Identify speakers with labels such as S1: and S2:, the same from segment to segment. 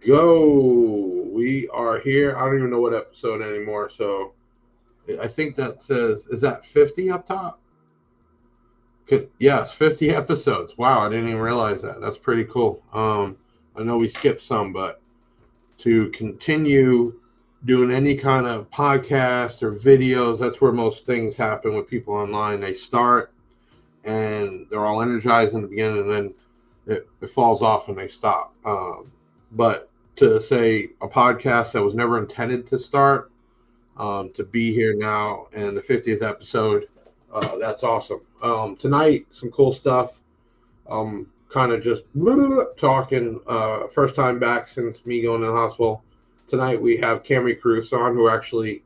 S1: go. We are here. I don't even know what episode anymore. So I think that says, is that 50 up top? Yes, 50 episodes. Wow, I didn't even realize that. That's pretty cool. I know we skipped some, but to continue doing any kind of podcast or videos, that's where most things happen with people online. They start and they're all energized in the beginning, and then it falls off and they stop. But to say a podcast that was never intended to start, to be here now and the 50th episode, that's awesome. Tonight, some cool stuff. Kind of just talking. First time back since me going to the hospital. Tonight we have Camrie Caruso on, who actually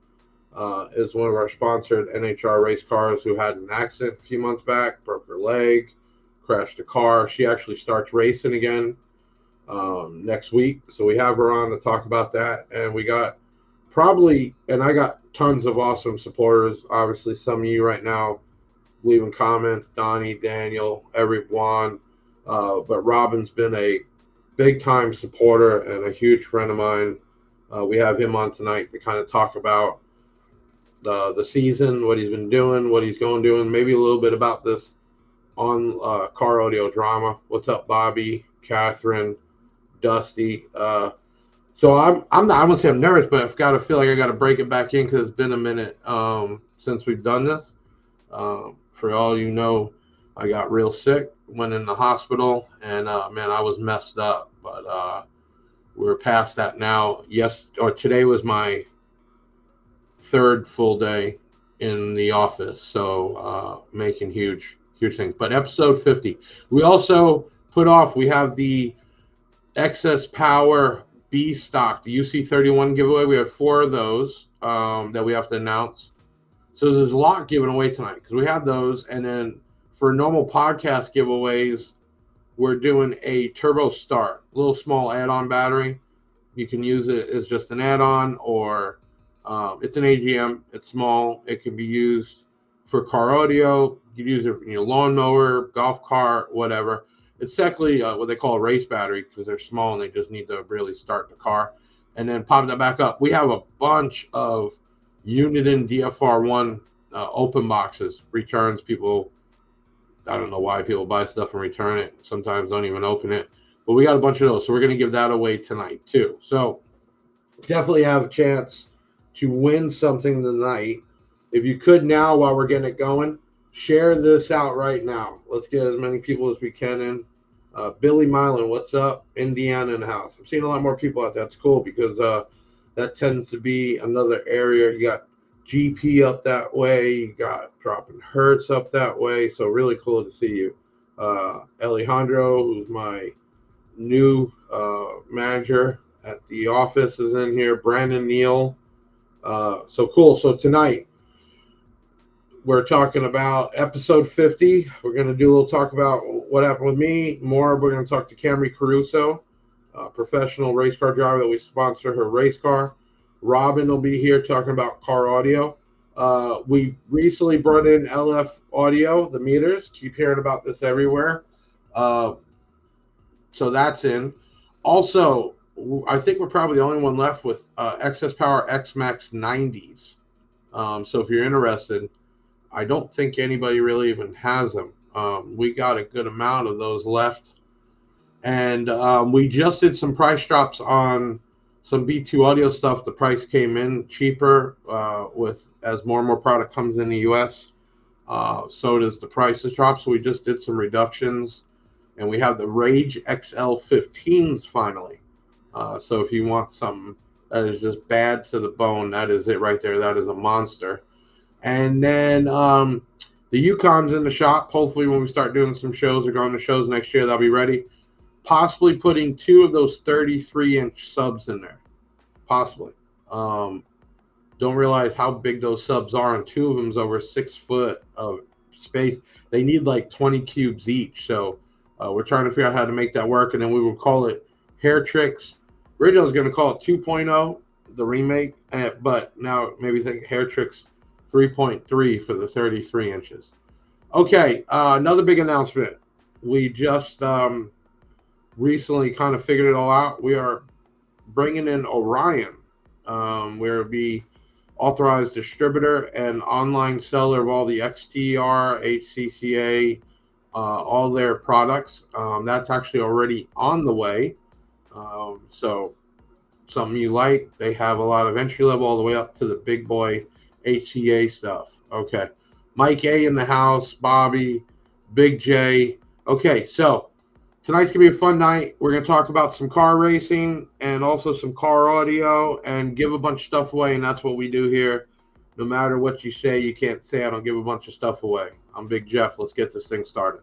S1: is one of our sponsored NHRA race cars who had an accident a few months back, broke her leg, crashed a car. She actually starts racing again next week. So we have her on to talk about that. And we got and I got tons of awesome supporters. Obviously, some of you right now leaving comments, Donnie, Daniel, everyone. But Robin's been a big time supporter and a huge friend of mine. We have him on tonight to kind of talk about the season, what he's been doing, what he's going doing, maybe a little bit about this on car audio drama. What's up, Bobby, Catherine, Dusty? So I'm not, I wouldn't say I'm nervous, but I've got to feel like I got to break it back in because it's been a minute since we've done this. For all you know, I got real sick, went in the hospital, and man, I was messed up. But we're past that now. Today was my third full day in the office, so making huge things. But episode 50, we also we have the excess power B stock, the UC31 giveaway. We have 4 of those that we have to announce. So there's a lot given away tonight because we have those. And then for normal podcast giveaways, we're doing a Turbo Start, little small add-on battery. You can use it as just an add-on, or it's an AGM. It's small. It can be used for car audio. You can use it in your lawnmower, golf cart, whatever. It's technically what they call a race battery because they're small and they just need to really start the car. And then pop that back up. We have a bunch of Uniden DFR1 open boxes, returns. People, I don't know why people buy stuff and return it. Sometimes don't even open it. But we got a bunch of those. So we're going to give that away tonight too. So definitely have a chance to win something tonight. If you could now, while we're getting it going, share this out right now. Let's get as many people as we can in. Billy Milan, what's up? Indiana in the house. I'm seeing a lot more people out there. That's cool because that tends to be another area. You got GP up that way. You got Dropping Hertz up that way. So really cool to see you. Alejandro, who's my new manager at the office, is in here. Brandon Neal. So cool. So tonight, we're talking about episode 50. We're going to do a little talk about what happened with me. More, we're going to talk to Camrie Caruso, a professional race car driver that we sponsor her race car. Robin will be here talking about car audio. We recently brought in LF audio, the meters. Keep hearing about this everywhere. So that's in. Also, I think we're probably the only one left with Excess Power X-Max 90s. So if you're interested, I don't think anybody really even has them. We got a good amount of those left. And we just did some price drops on some B2 audio stuff. The price came in cheaper as more and more product comes in the US. So does the prices drop. So we just did some reductions. And we have the Rage XL15s finally. So if you want something that is just bad to the bone, that is it right there. That is a monster. And then the Yukon's in the shop. Hopefully when we start doing some shows or going to shows next year, they'll be ready. Possibly putting 2 of those 33-inch subs in there. Possibly. Don't realize how big those subs are, and 2 of them's over 6 foot of space. They need like 20 cubes each. So we're trying to figure out how to make that work, and then we will call it Hair Tricks. Original was going to call it 2.0, the remake, but now maybe think Hair Tricks 3.3 for the 33 inches. Okay, another big announcement. We just recently kind of figured it all out. We are bringing in Orion, where it'll be authorized distributor and online seller of all the XTR, HCCA, all their products. That's actually already on the way. So something you like, they have a lot of entry level all the way up to the big boy HCA stuff. Okay. Mike A in the house, Bobby, Big J. Okay, so tonight's going to be a fun night. We're going to talk about some car racing and also some car audio and give a bunch of stuff away, and that's what we do here. No matter what you say, you can't say I don't give a bunch of stuff away. I'm Big Jeff. Let's get this thing started.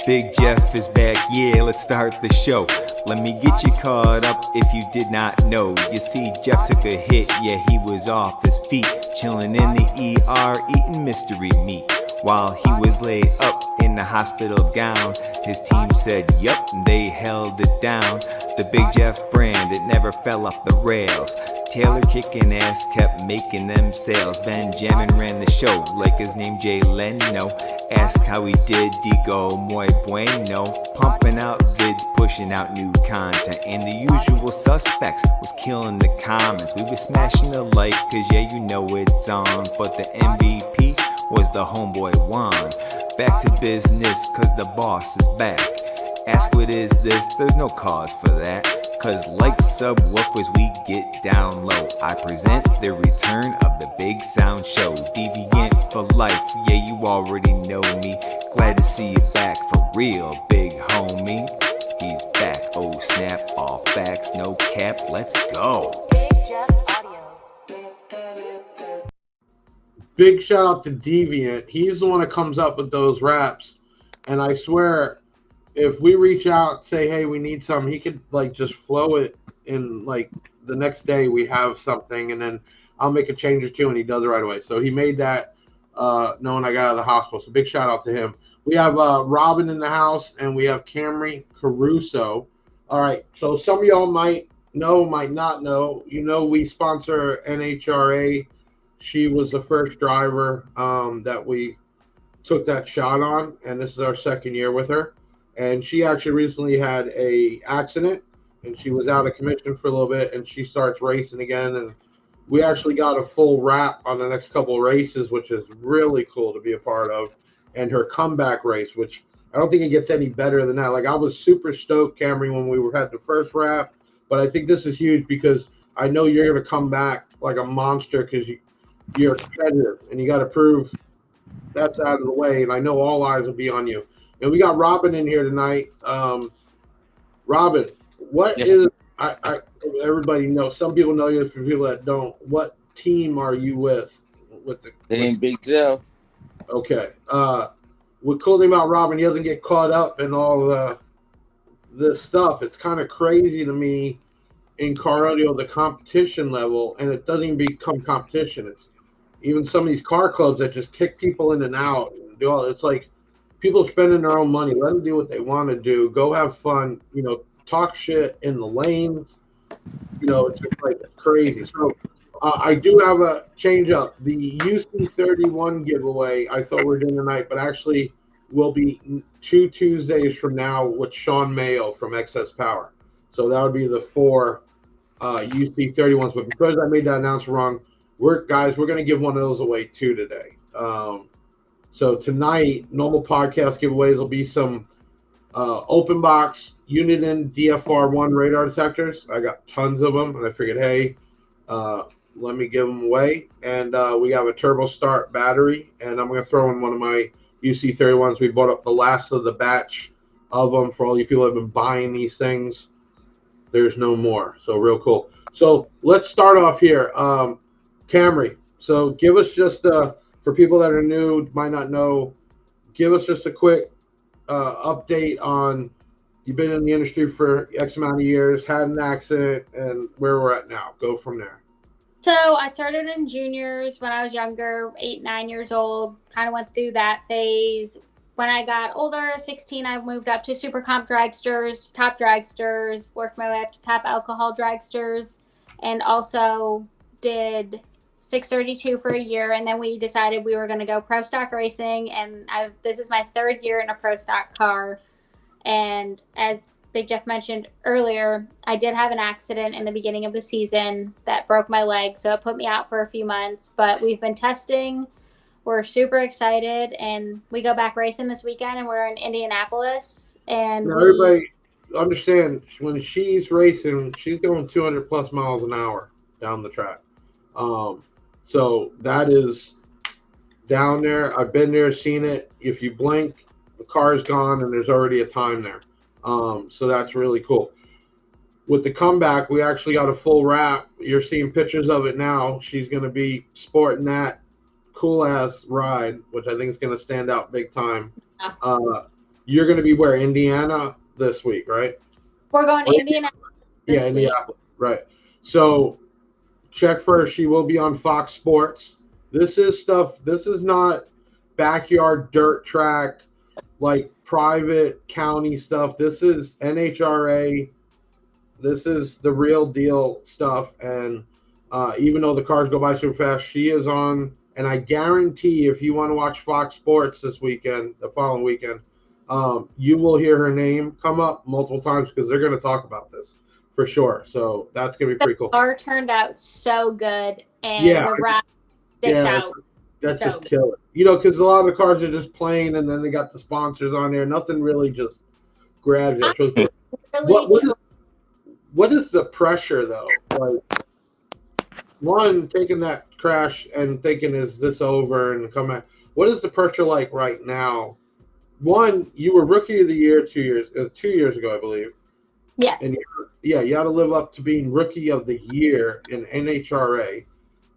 S2: Big Jeff is back, yeah, let's start the show. Let me get you caught up if you did not know. You see, Jeff took a hit, yeah, he was off his feet, chilling in the ER, eating mystery meat. While he was laid up in the hospital gown, his team said, yup, and they held it down. The Big Jeff brand, it never fell off the rails. Taylor kicking ass kept making them sales. Benjamin ran the show like his name Jay Leno. Ask how he did, digo muy bueno. Pumping out vids, pushing out new content. And the usual suspects was killing the comments. We was smashing the like, cause yeah, you know it's on. But the MVP was the homeboy Juan. Back to business, cause the boss is back. Ask what is this, there's no cause for that. Cause like subwoofers we get down low. I present the return of the Big Sound Show. Deviant for life, yeah you already know me. Glad to see you back for real, big homie. He's back, oh snap, all facts, no cap, let's go.
S1: Big shout out to Deviant. He's the one that comes up with those raps. And I swear, if we reach out, say, hey, we need some, he could like just flow it in like the next day we have something, and then I'll make a change or two, and he does it right away. So he made that knowing I got out of the hospital. So big shout out to him. We have Robin in the house, and we have Camrie Caruso. All right, so some of y'all might know, might not know. You know, we sponsor NHRA. She was the first driver that we took that shot on, and this is our second year with her. And she actually recently had a accident, and she was out of commission for a little bit, and she starts racing again. And we actually got a full wrap on the next couple of races, which is really cool to be a part of. And her comeback race, which I don't think it gets any better than that. Like, I was super stoked, Camrie, when we had the first wrap, but I think this is huge because I know you're going to come back like a monster because you're a competitor, and you got to prove that's out of the way. And I know all eyes will be on you. And we got Robin in here tonight. Robin, what is everybody knows? Some people know you, for people that don't. What team are you with the
S3: Team Big Jeff?
S1: Okay. What cool thing about Robin, he doesn't get caught up in all this stuff. It's kind of crazy to me in car audio, the competition level, and it doesn't even become competition. It's even some of these car clubs that just kick people in and out and do all. It's like people spending their own money. Let them do what they want to do. Go have fun. You know, talk shit in the lanes. You know, it's just like crazy. So I do have a change up. The UC31 giveaway I thought we were doing tonight, but actually will be 2 Tuesdays from now with Sean Mayo from Excess Power. So that would be the 4 UC31s. But because I made that announcement wrong, we're going to give one of those away too today. So tonight, normal podcast giveaways will be some open box Uniden DFR1 radar detectors. I got tons of them, and I figured, hey, let me give them away. And we have a turbo start battery, and I'm going to throw in one of my UC31s. We bought up the last of the batch of them for all you people that have been buying these things. There's no more. So real cool. So let's start off here. Camrie, so give us just for people that are new, might not know, give us just a quick update on, you've been in the industry for X amount of years, had an accident, and where we're at now. Go from there.
S4: So I started in juniors when I was younger, 8, 9 years old, kind of went through that phase. When I got older, 16, I moved up to super comp dragsters, top dragsters, worked my way up to top alcohol dragsters, and also did 632 for a year, and then we decided we were going to go pro stock racing. And this is my 3rd year in a pro stock car. And as Big Jeff mentioned earlier, I did have an accident in the beginning of the season that broke my leg, so it put me out for a few months. But we've been testing. We're super excited, and we go back racing this weekend, and we're in Indianapolis. And
S1: now, everybody understand, when she's racing, she's going 200 plus miles an hour down the track. So that is down there. I've been there, seen it. If you blink, the car's gone, and there's already a time there. So that's really cool. With the comeback, we actually got a full wrap. You're seeing pictures of it now. She's going to be sporting that cool-ass ride, which I think is going to stand out big time. You're going to be where, Indiana this week, right?
S4: We're going to Indianapolis this week.
S1: Indianapolis, right. So check for her. She will be on Fox Sports. This is not backyard dirt track, like private county stuff. This is NHRA. This is the real deal stuff. And even though the cars go by super fast, she is on. And I guarantee if you want to watch Fox Sports this weekend, the following weekend, you will hear her name come up multiple times because they're going to talk about this for sure. So that's going to be pretty cool.
S4: The car turned out so good, and the wrap sticks out.
S1: That's so just killer. You know, because a lot of the cars are just plain, and then they got the sponsors on there. Nothing really just grabs it. What is the pressure, though? Like, one, taking that crash and thinking, is this over, and come back. What is the pressure like right now? One, you were Rookie of the Year 2 years ago, I believe.
S4: Yes.
S1: And you got to live up to being Rookie of the Year in NHRA.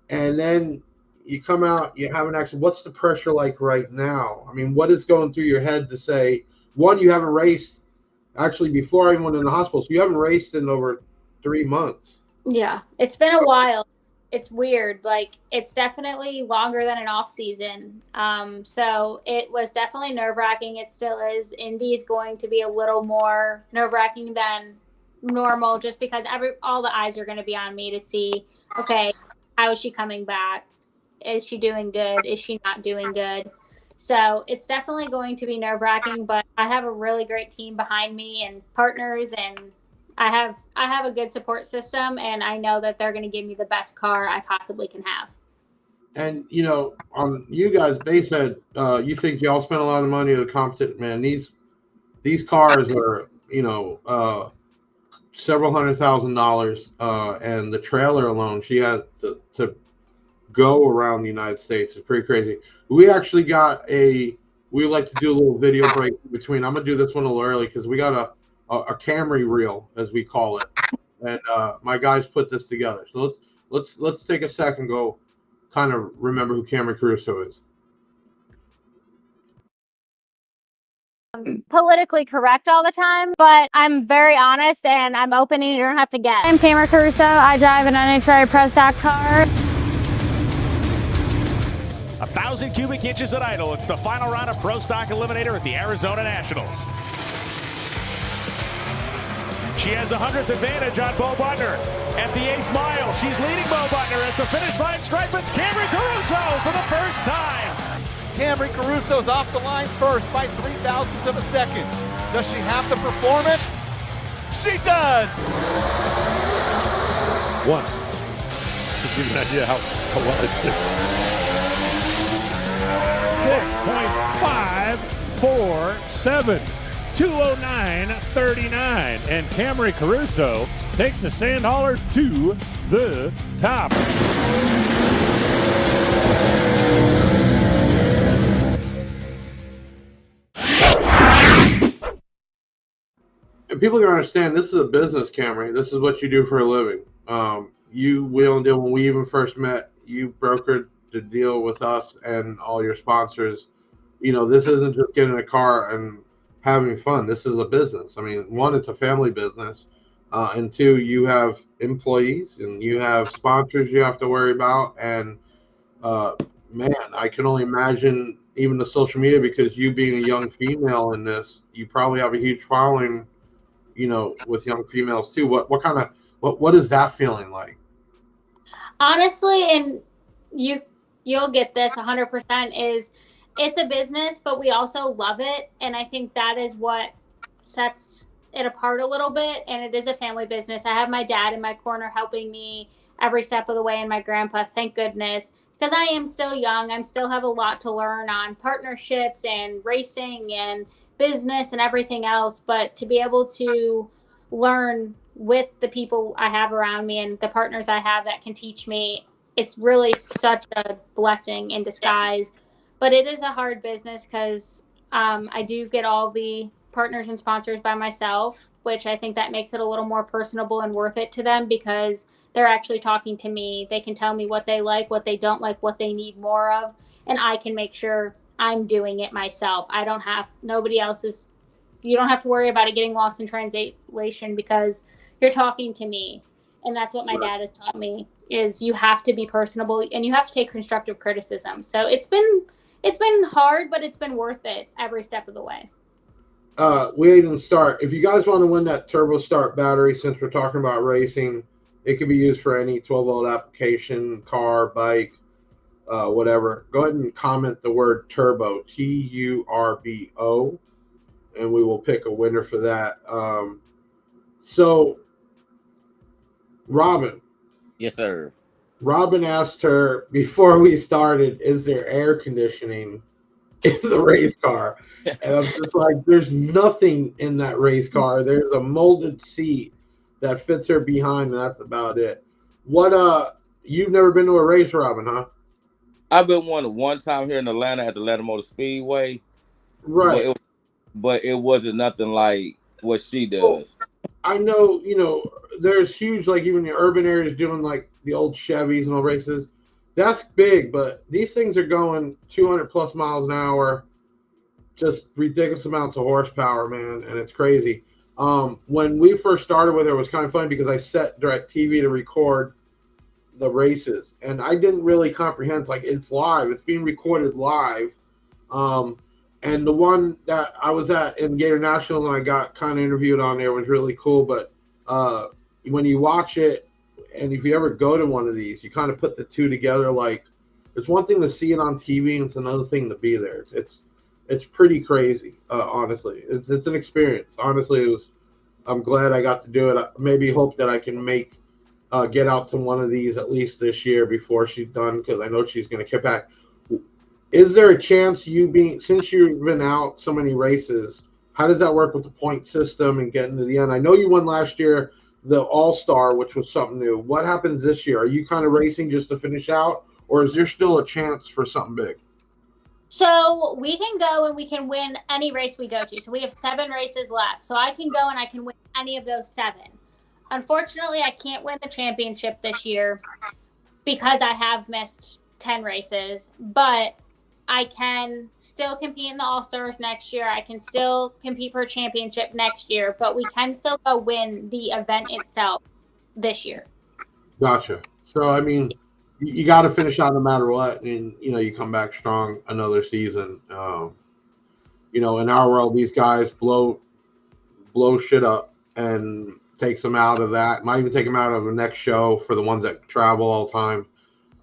S1: And then you come out, you have an accident. What's the pressure like right now? I mean, what is going through your head to say, one, you haven't raced, actually before I even went in the hospital, so you haven't raced in over 3 months.
S4: Yeah, it's been a while. It's weird. Like, it's definitely longer than an off season. So it was definitely nerve-wracking. It still is. Indy is going to be a little more nerve-wracking than normal, just because all the eyes are going to be on me to see, okay, how is she coming back? Is she doing good? Is she not doing good? So it's definitely going to be nerve-wracking, but I have a really great team behind me and partners, and I have a good support system, and I know that they're going to give me the best car I possibly can have.
S1: And, you know, on you guys, they said you think y'all spend a lot of money to the competition. Man, these cars are, you know, several $100,000, and the trailer alone, she had to go around the United States. It's pretty crazy. We actually got we like to do a little video break between. I'm going to do this one a little early because we got a Camrie reel, as we call it, and my guys put this together. So let's take a second, go kind of remember who Camrie Caruso is.
S3: Politically correct all the time, but I'm very honest and I'm open and you don't have to guess. I'm Camrie Caruso. I drive an NHRA Pro Stock car.
S5: 1,000 cubic inches at idle. It's the final round of Pro Stock Eliminator at the Arizona Nationals. She has a 100th advantage on Bo Butner at the 8th mile. She's leading Bo Butner at the finish line stripe. It's Camrie Caruso for the first time.
S6: Camrie Caruso's off the line first by 0.03 of a second. Does she have the performance? She does!
S7: One. To give you an idea how well it's doing. 6.547. 209.39, and Camrie Caruso takes the sand haulers to the top.
S1: And people can understand this is a business, Camrie. This is what you do for a living. You will deal. When we even first met, you brokered the deal with us and all your sponsors. You know, this isn't just getting a car and having fun. This is a business. I mean, one, it's a family business, and two, you have employees and you have sponsors you have to worry about. And man, I can only imagine even the social media, because you being a young female in this, you probably have a huge following, you know, with young females too. What is that feeling like?
S4: Honestly, and you'll get this 100% is it's a business, but we also love it. And I think that is what sets it apart a little bit. And it is a family business. I have my dad in my corner helping me every step of the way, and my grandpa, thank goodness, because I am still young. I still have a lot to learn on partnerships and racing and business and everything else. But to be able to learn with the people I have around me and the partners I have that can teach me, it's really such a blessing in disguise. But it is a hard business because I do get all the partners and sponsors by myself, which I think that makes it a little more personable and worth it to them because they're actually talking to me. They can tell me what they like, what they don't like, what they need more of, and I can make sure I'm doing it myself. Nobody else is, you don't have to worry about it getting lost in translation because you're talking to me. And that's what my dad has taught me, is you have to be personable and you have to take constructive criticism. So it's been hard, but it's been worth it every step of the way.
S1: We didn't start. If you guys want to win that Turbo Start battery, since we're talking about racing, it can be used for any 12-volt application, car, bike, whatever. Go ahead and comment the word turbo, Turbo, and we will pick a winner for that. So, Robin.
S8: Yes, sir.
S1: Robin asked her before we started, is there air conditioning in the race car? And I'm just like, there's nothing in that race car. There's a molded seat that fits her behind, and that's about it. You've never been to a race, Robin, huh?
S8: I've been one time here in Atlanta at the Atlanta Motor Speedway.
S1: Right.
S8: But it wasn't nothing like what she does.
S1: I know, there's huge, like even the urban areas doing like the old Chevys and all races. That's big, but these things are going 200 plus miles an hour, just ridiculous amounts of horsepower, man, and it's crazy. When we first started with it, it was kind of funny because I set DirecTV to record the races, and I didn't really comprehend, like, it's live, it's being recorded live. And the one that I was at in Gator National and I got kind of interviewed on there was really cool. But when you watch it, and if you ever go to one of these, you kind of put the two together. Like, it's one thing to see it on TV, and it's another thing to be there. It's pretty crazy, honestly. It's an experience. Honestly, I'm glad I got to do it. I maybe hope that I can get out to one of these at least this year before she's done, because I know she's going to get back. Is there a chance since you've been out so many races, how does that work with the point system and getting to the end? I know you won last year the All-Star, which was something new. What happens this year? Are you kind of racing just to finish out, or is there still a chance for something big?
S4: So we can go and we can win any race we go to. So we have 7 races left. So I can go and I can win any of those 7. Unfortunately, I can't win the championship this year because I have missed 10 races, but I can still compete in the All-Stars next year. I can still compete for a championship next year, but we can still go win the event itself this year.
S1: Gotcha. So, I mean, you got to finish out no matter what, and, you come back strong another season. In our world, these guys blow shit up and takes them out of that. Might even take them out of the next show for the ones that travel all the time.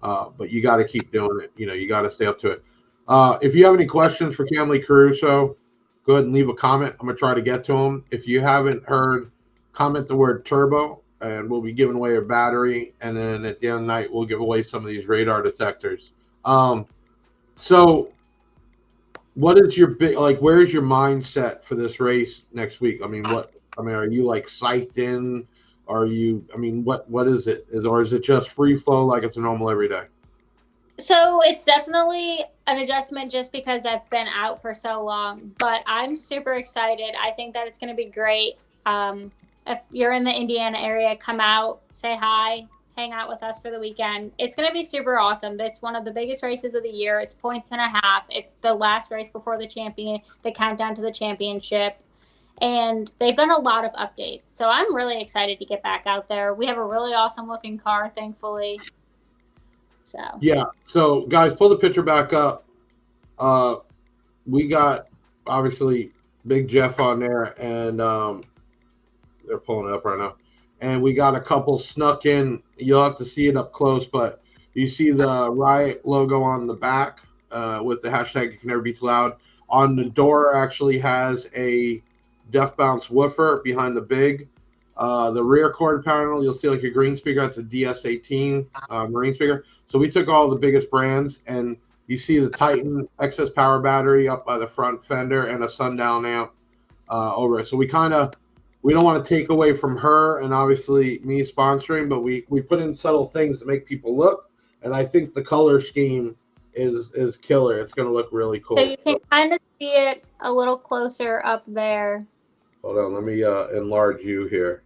S1: But you got to keep doing it. You got to stay up to it. If you have any questions for Camrie Caruso, go ahead and leave a comment. I'm going to try to get to them. If you haven't heard, comment the word turbo, and we'll be giving away a battery. And then at the end of the night, we'll give away some of these radar detectors. So what is your where's your mindset for this race next week? Are you like psyched in? What is it? Or is it just free flow like it's a normal every day?
S4: So it's definitely an adjustment just because I've been out for so long, but I'm super excited. I think that it's going to be great. If you're in the Indiana area, come out, say hi, hang out with us for the weekend. It's going to be super awesome. It's one of the biggest races of the year. It's 1.5 points. It's the last race before the countdown to the championship. And they've done a lot of updates. So I'm really excited to get back out there. We have a really awesome looking car, thankfully. So yeah. So guys, pull the picture back up.
S1: We got obviously Big Jeff on there, and they're pulling it up right now. And we got a couple snuck in. You'll have to see it up close, but You see the Riot logo on the back with the hashtag "You Can Never Be Too Loud." On the door, actually has a Def Bounce woofer behind the big. The rear quarter panel, you'll see like a green speaker. That's a DS18 Marine speaker. So we took all the biggest brands, and you see the Titan excess power battery up by the front fender and a sundown amp over it. So we don't want to take away from her and obviously me sponsoring, but we put in subtle things to make people look. And I think the color scheme is killer. It's going to look really cool.
S4: So you can kind of see it a little closer up there.
S1: Hold on, let me enlarge you here.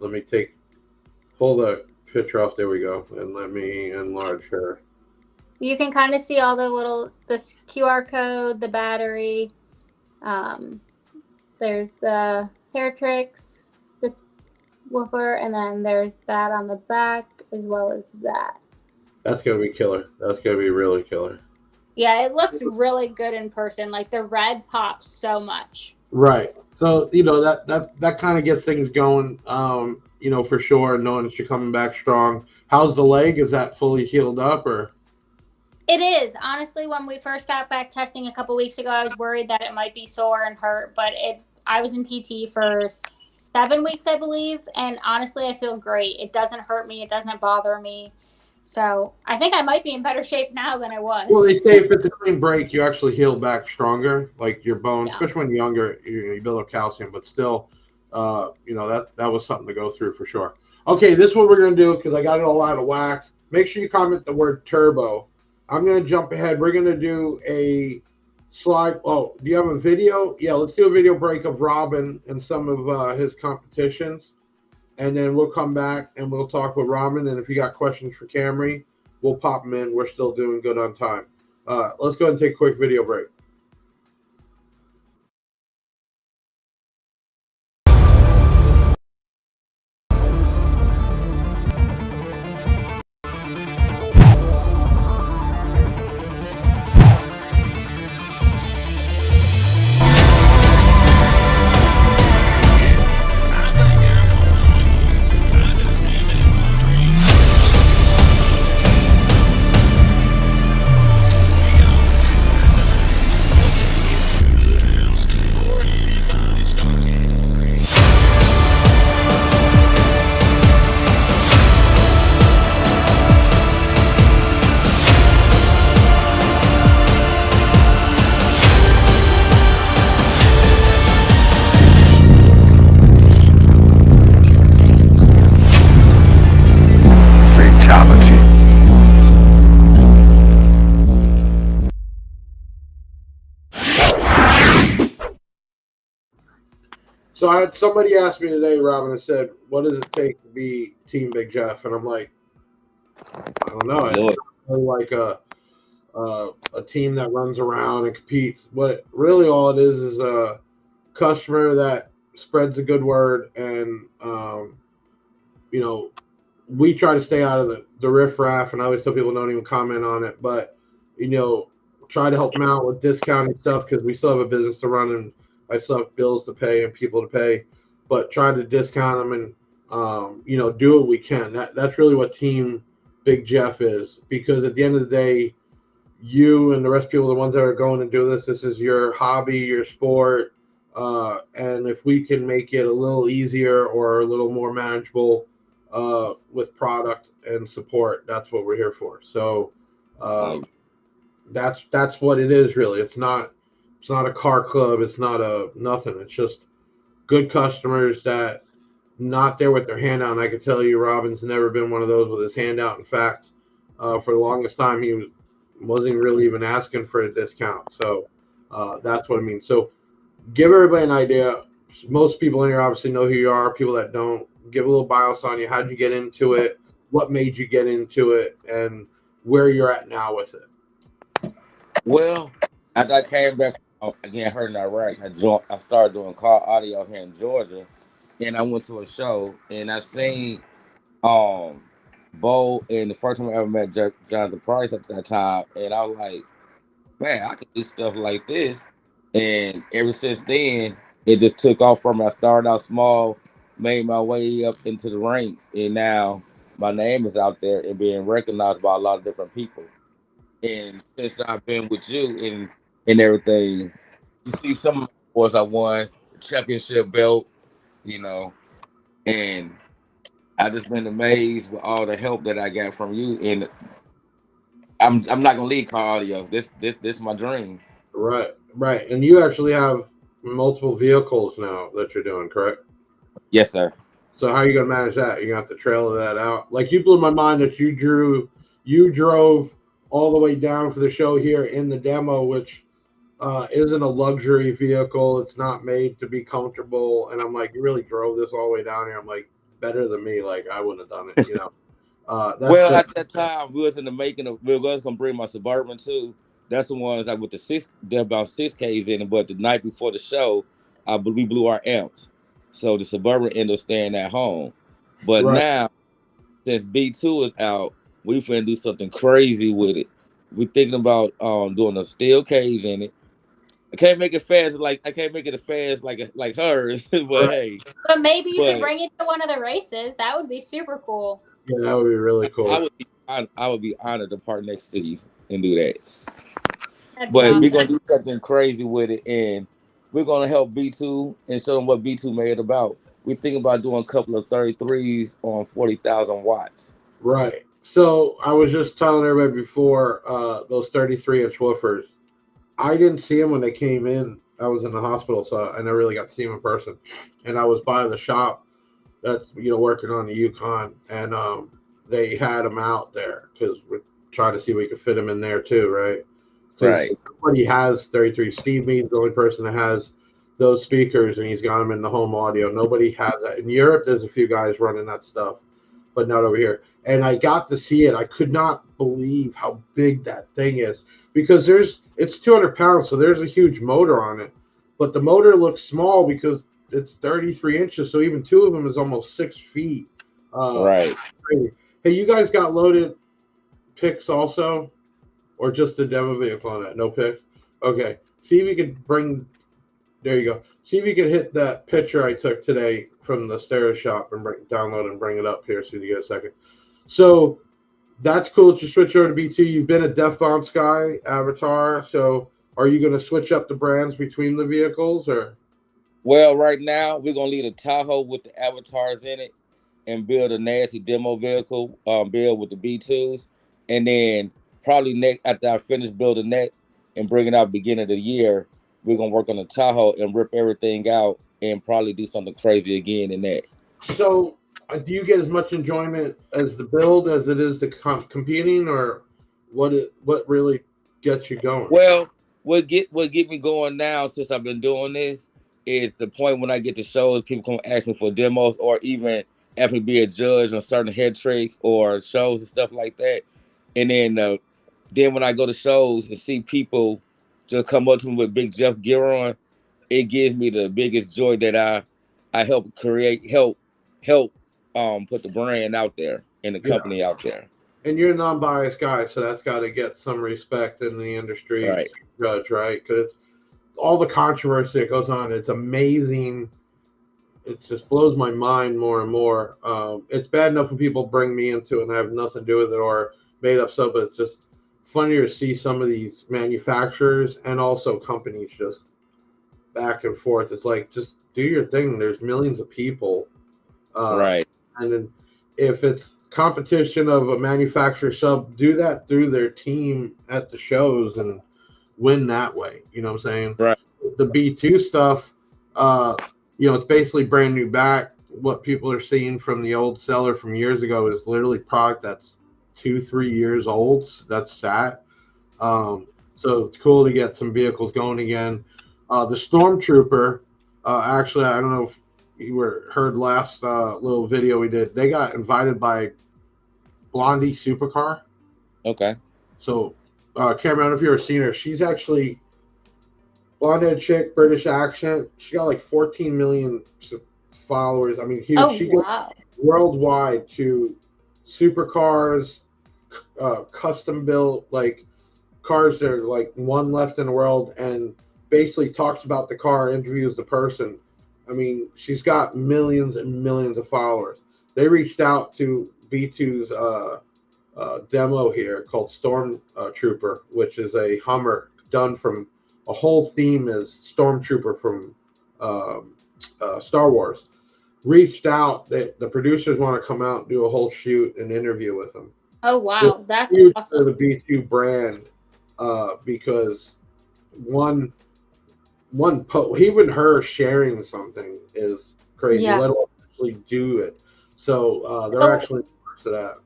S1: Let me pull the picture off. There we go. And let me enlarge her.
S4: You can kind of see all this QR code, the battery. There's the hair tricks, this woofer, and then there's that on the back as well as that.
S1: That's going to be killer. That's going to be really killer.
S4: Yeah, it looks really good in person. Like the red pops so much.
S1: Right. So, that kind of gets things going, for sure, knowing that you're coming back strong. How's the leg? Is that fully healed up or?
S4: It is. Honestly, when we first got back testing a couple weeks ago, I was worried that it might be sore and hurt, but I was in PT for 7 weeks, I believe, and honestly, I feel great. It doesn't hurt me. It doesn't bother me. So I think I might be in better shape now than I was.
S1: Well, they say if it's a clean break, you actually heal back stronger, like your bones, especially when you're younger, you build up calcium, but still, that was something to go through for sure. Okay, this is what we're going to do because I got it all out of whack. Make sure you comment the word turbo. I'm going to jump ahead. We're going to do a slide. Oh, do you have a video? Yeah, let's do a video break of Robin and some of his competitions. And then we'll come back and we'll talk with Robin. And if you got questions for Camrie, we'll pop them in. We're still doing good on time. Let's go ahead and take a quick video break. So I had somebody ask me today, Robin, and said, what does it take to be Team Big Jeff? And I'm like, I don't know. It's like a team that runs around and competes. But really all it is a customer that spreads a good word. And, we try to stay out of the riffraff. And I always tell people don't even comment on it. But, try to help them out with discounting stuff because we still have a business to run and I still have bills to pay and people to pay, but try to discount them and, do what we can. That's really what Team Big Jeff is, because at the end of the day, you and the rest of people, the ones that are going to do this is your hobby, your sport. And if we can make it a little easier or a little more manageable with product and support, that's what we're here for. So that's what it is really. It's not a car club. It's not nothing. It's just good customers that not there with their hand out. And I can tell you, Robin's never been one of those with his hand out. In fact, for the longest time, he wasn't really even asking for a discount. So that's what I mean. So give everybody an idea. Most people in here obviously know who you are. People that don't, give a little bios on you. How'd you get into it? What made you get into it? And where you're at now with it.
S8: Well, after I came back, again, hurt in Iraq, I started doing car audio here in Georgia, and I went to a show, and I seen Bo, and the first time I ever met Jonathan Price at that time, and I was like, man, I could do stuff like this, and ever since then, it just took off from me. I started out small, made my way up into the ranks, and now my name is out there and being recognized by a lot of different people. And since I've been with you and everything, you see some of the awards I won, the championship belt, you know, and I just been amazed with all the help that I got from you. And I'm not gonna leave car audio. This is my dream.
S1: Right, right. And you actually have multiple vehicles now that you're doing, correct?
S8: Yes, sir.
S1: So how are you gonna manage that? You're gonna have to trailer that out. Like, you blew my mind that you drove all the way down for the show here in the demo, which isn't a luxury vehicle. It's not made to be comfortable. And I'm like, you really drove this all the way down here. I'm like, better than me. Like, I wouldn't have done it, you know.
S8: Well, at that time, we was in the making of. We was gonna bring my Suburban too. That's the ones like with the six. They're about 6Ks in it. But the night before the show, we blew our amps, so the Suburban ended up staying at home. But
S1: Right.
S8: now, since B2 is out, we finna do something crazy with it. We thinking about doing a steel cage in it. I can't make it fast like hers, but
S1: Right.
S8: hey.
S4: But maybe you could bring it to one of the races. That would be super cool.
S1: Yeah, that would be really cool.
S8: I would be honored to part next to you and do that.
S4: That'd be
S8: But
S4: awesome.
S8: we're gonna do something crazy with it, and we're gonna help B2 and show them what B2 made about. We're thinking about doing a couple of 33s on 40,000 watts.
S1: Right. So I was just telling everybody before, those 33-inch woofers, I didn't see them when they came in. I was in the hospital, so I never really got to see them in person. And I was by the shop that's, working on the Yukon, and they had them out there because we're trying to see if we could fit them in there too, right?
S8: Right.
S1: Nobody has 33. Steve Mead's the only person that has those speakers, and he's got them in the home audio. Nobody has that. In Europe, there's a few guys running that stuff, but not over here. And I got to see it. I could not believe how big that thing is, because it's 200 pounds, so there's a huge motor on it. But the motor looks small because it's 33 inches, so even two of them is almost 6 feet.
S8: Right.
S1: Hey, you guys got loaded picks also? Or just the demo vehicle on that? No picks? Okay. See if you could bring... There you go. See if you could hit that picture I took today from the stereo shop and download and bring it up here so you get a second. So that's cool that you switch over to B2. You've been a Def Bomb Sky avatar, so are you going to switch up the brands between the vehicles, or?
S8: Well, right now we're gonna leave a Tahoe with the avatars in it and build a nasty demo vehicle, build with the B2s, and then probably next after I finish building that and bring it out beginning of the year, we're gonna work on the Tahoe and rip everything out and probably do something crazy again in that.
S1: So, do you get as much enjoyment as the build as it is the competing, or what really gets you going?
S8: Well, what get me going now, since I've been doing this, is the point when I get to shows, people come ask me for demos or even ask me to be a judge on certain head tricks or shows and stuff like that. And then when I go to shows and see people just come up to me with big Jeff gear on, it gives me the biggest joy that I help put the brand out there and the company out there.
S1: And you're a non-biased guy, so that's got to get some respect in the industry,
S8: right?
S1: Judge, right? Because all the controversy that goes on, it's amazing. It just blows my mind more and more. It's bad enough when people bring me into it and I have nothing to do with it or made up stuff, but it's just funnier to see some of these manufacturers and also companies just back and forth. It's like, just do your thing. There's millions of people.
S8: Right.
S1: And then if it's competition of a manufacturer sub, do that through their team at the shows and win that way. You know what I'm saying?
S8: Right.
S1: The B2 stuff, it's basically brand new back. What people are seeing from the old seller from years ago is literally product that's 2-3 years old. That's sad. So it's cool to get some vehicles going again. The Stormtrooper, actually, I don't know if you heard last little video we did. They got invited by Blondie Supercar.
S8: Okay.
S1: So, Camrie, I don't know if you've ever seen her. She's actually blonde-haired chick, British accent. She got like 14 million followers. I mean, huge.
S4: Oh,
S1: she
S4: wow.
S1: goes worldwide to supercars, custom built, like cars that are like one left in the world, and basically talks about the car, interviews the person. I mean, she's got millions and millions of followers. They reached out to B2's demo here called Storm Trooper, which is a Hummer done from a whole theme is Stormtrooper from Star Wars. Reached out, the producers want to come out and do a whole shoot and interview with them.
S4: Oh wow, that's
S1: huge
S4: awesome.
S1: for the B2 brand because even her sharing something is crazy.
S4: Yeah.
S1: Let alone actually do it. So they're actually to that.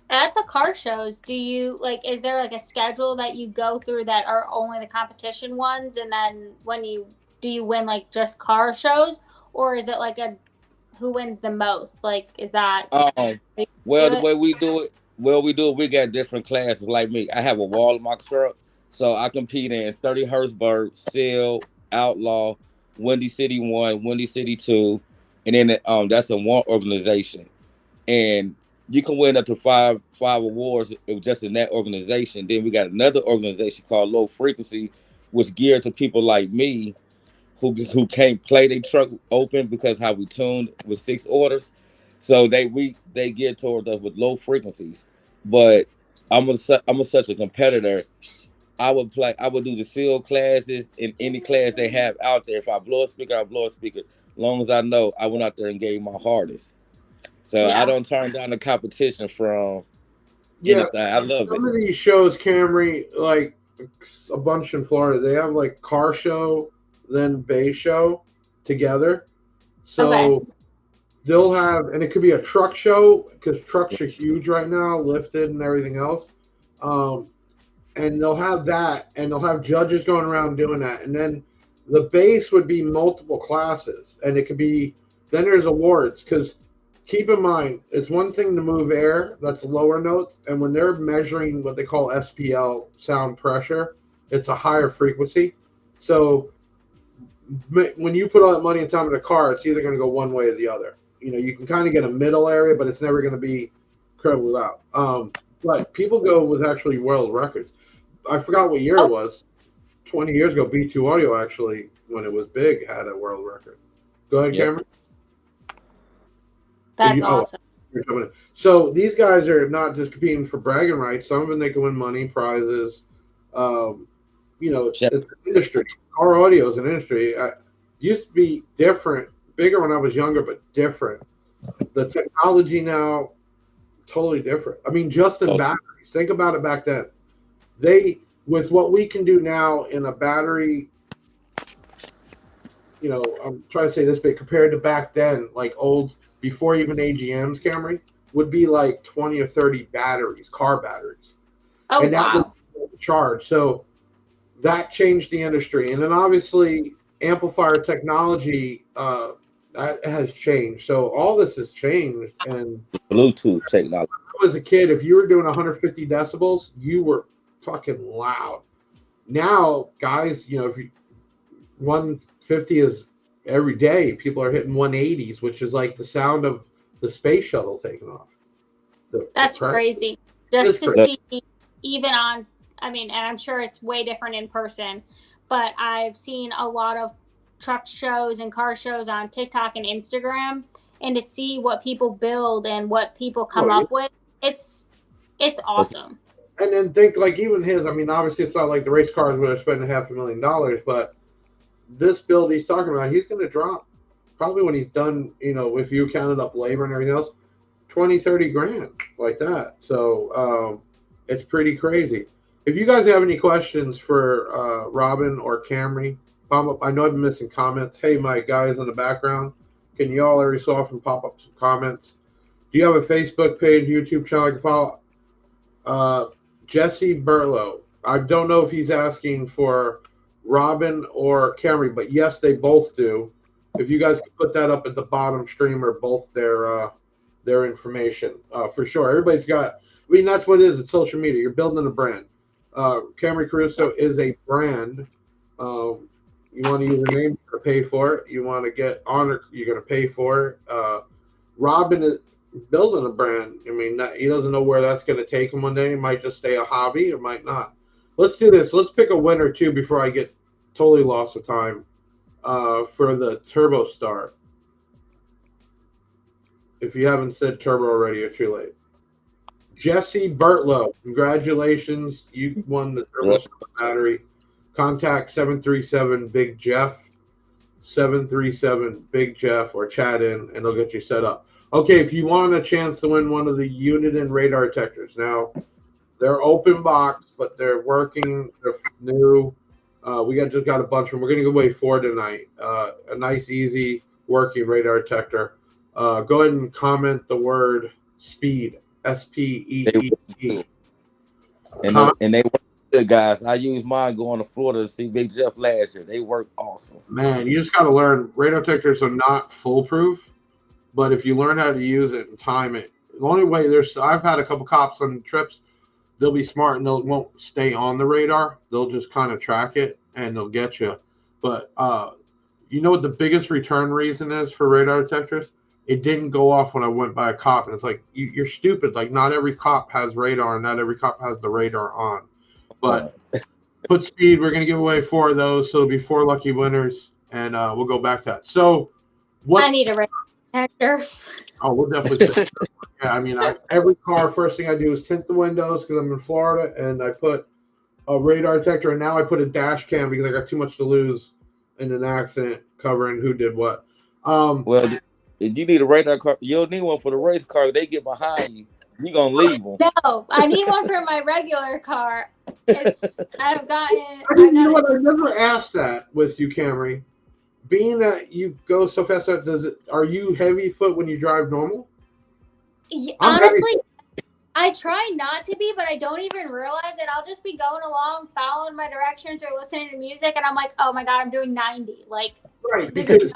S4: At the car shows, do you is there like a schedule that you go through that are only the competition ones, and then do you win like just car shows, or is it like a who wins the most? Like, is that
S8: well, the way we do it, we got different classes. Like me, I have a wall in my truck, so I compete in 30 Hertzberg, Seal, Outlaw, Windy City 1, Windy City 2, and then that's a one organization, and you can win up to five awards just in that organization. Then we got another organization called Low Frequency, which geared to people like me who can't play their truck open because how we tuned with 6 orders. So they geared toward us with low frequencies. But I'm such a competitor. I would do the seal classes in any class they have out there. If I blow a speaker, I blow a speaker. As long as I know I went out there and gave my hardest. So I don't turn down the competition from anything. I love it.
S1: Some of these shows, Camrie, like a bunch in Florida, they have like car show, then bay show together. So they'll have, and it could be a truck show because trucks are huge right now, lifted and everything else. And they'll have that, and they'll have judges going around doing that. And then the base would be multiple classes, and it could be, then there's awards because keep in mind, it's one thing to move air, that's lower notes, and when they're measuring what they call SPL, sound pressure, it's a higher frequency. So when you put all that money and time in a car, it's either going to go one way or the other. You know, you can kind of get a middle area, but it's never going to be incredibly loud. But people go with actually world records. I forgot what year it was. 20 years ago, B2 Audio actually, when it was big, had a world record. Go ahead, Camrie.
S4: That's awesome.
S1: So these guys are not just competing for bragging rights. Some of them, they can win money, prizes. You know, it's an industry. Car audio is an industry. Used to be different, bigger when I was younger, but different. The technology now, totally different. I mean, just in batteries. Think about it back then. With what we can do now in a battery, you know, I'm trying to say this, but compared to back then, like old, before even AGMs, Camrie, would be like 20 or 30 batteries, car batteries.
S4: Oh,
S1: and that was charged. So that changed the industry. And then obviously amplifier technology, that has changed. So all this has changed. And
S8: Bluetooth technology.
S1: When I was a kid, if you were doing 150 decibels, you were fucking loud. Now, guys, you know, if 150 is every day, people are hitting 180s, which is like the sound of the space shuttle taking off.
S4: That's crazy. Just to see, even on, I mean, and I'm sure it's way different in person, but I've seen a lot of truck shows and car shows on TikTok and Instagram, and to see what people build and what people come up with, it's awesome.
S1: And then think like even his, I mean, obviously it's not like the race cars where they're spending $500,000, but this build he's talking about, he's going to drop probably when he's done, you know, if you counted up labor and everything else, 20, 30 grand like that. So it's pretty crazy. If you guys have any questions for Robin or Camrie, pop up. I know I've been missing comments. Hey, my guys in the background, can you all every so often pop up some comments? Do you have a Facebook page, YouTube channel I can follow? Jesse Burlow. I don't know if he's asking for Robin or Camrie, but yes, they both do. If you guys could put that up at the bottom stream or both their information, for sure. Everybody's got, I mean, that's what it is. It's social media. You're building a brand. Camrie Caruso is a brand. You want to use a name, you're going to pay for it. You want to get honored, you're going to pay for it. Robin is building a brand. I mean, he doesn't know where that's going to take him one day. It might just stay a hobby. It might not. Let's do this. Let's pick a winner, too, before I get totally lost of time for the Turbo Star. If you haven't said turbo already, you're too late. Jesse Bertlow, congratulations. You won the turbo battery. Contact 737 Big Jeff. 737 Big Jeff or chat in, and they'll get you set up. Okay, if you want a chance to win one of the Uniden radar detectors, now they're open box, but they're working. They're new. We just got a bunch of them. We're going to give away 4 tonight. A nice, easy working radar detector. Go ahead and comment the word speed. SPEED.
S8: And they work good, guys. I used mine going to Florida to see Big Jeff last year. They work awesome.
S1: Man, you just got to learn. Radar detectors are not foolproof, but if you learn how to use it and time it, the only way I've had a couple cops on trips. They'll be smart and they won't stay on the radar. They'll just kind of track it and they'll get you. But you know what the biggest return reason is for radar detectors? It didn't go off when I went by a cop. And it's like, you're stupid. Like, not every cop has radar and not every cop has the radar on. But put speed. We're going to give away 4 of those. So it'll be 4 lucky winners. And we'll go back to that. So
S4: I need a radar detector.
S1: Oh, we'll definitely. Yeah, I mean, every car, first thing I do is tint the windows because I'm in Florida, and I put a radar detector, and now I put a dash cam because I got too much to lose in an accident covering who did what.
S8: Well, if you need a radar car, you'll need one for the race car. They get behind you, you're going to leave them.
S4: No, I need one for my regular car. You
S1: know what? I never asked that with you, Camrie. Being that you go so fast, are you heavy foot when you drive normal?
S4: Honestly, I try not to be, but I don't even realize it. I'll just be going along, following my directions or listening to music, and I'm like, oh my God, I'm doing 90. Like,
S1: right, because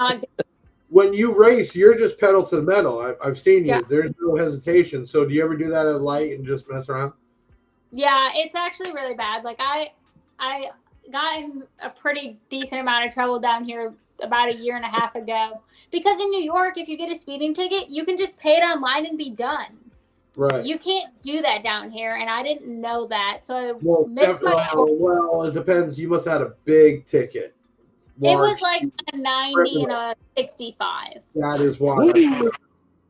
S1: when you race, you're just pedal to the metal. I've seen you. Yeah. There's no hesitation. So do you ever do that at light and just mess around?
S4: Yeah, it's actually really bad. Like, I got in a pretty decent amount of trouble down here about a year and a half ago. Because in New York, if you get a speeding ticket, you can just pay it online and be done.
S1: Right.
S4: You can't do that down here, and I didn't know that. So I missed my...
S1: Well, it depends. You must have had a big ticket.
S4: It was like a 90 and a 65.
S1: That is why.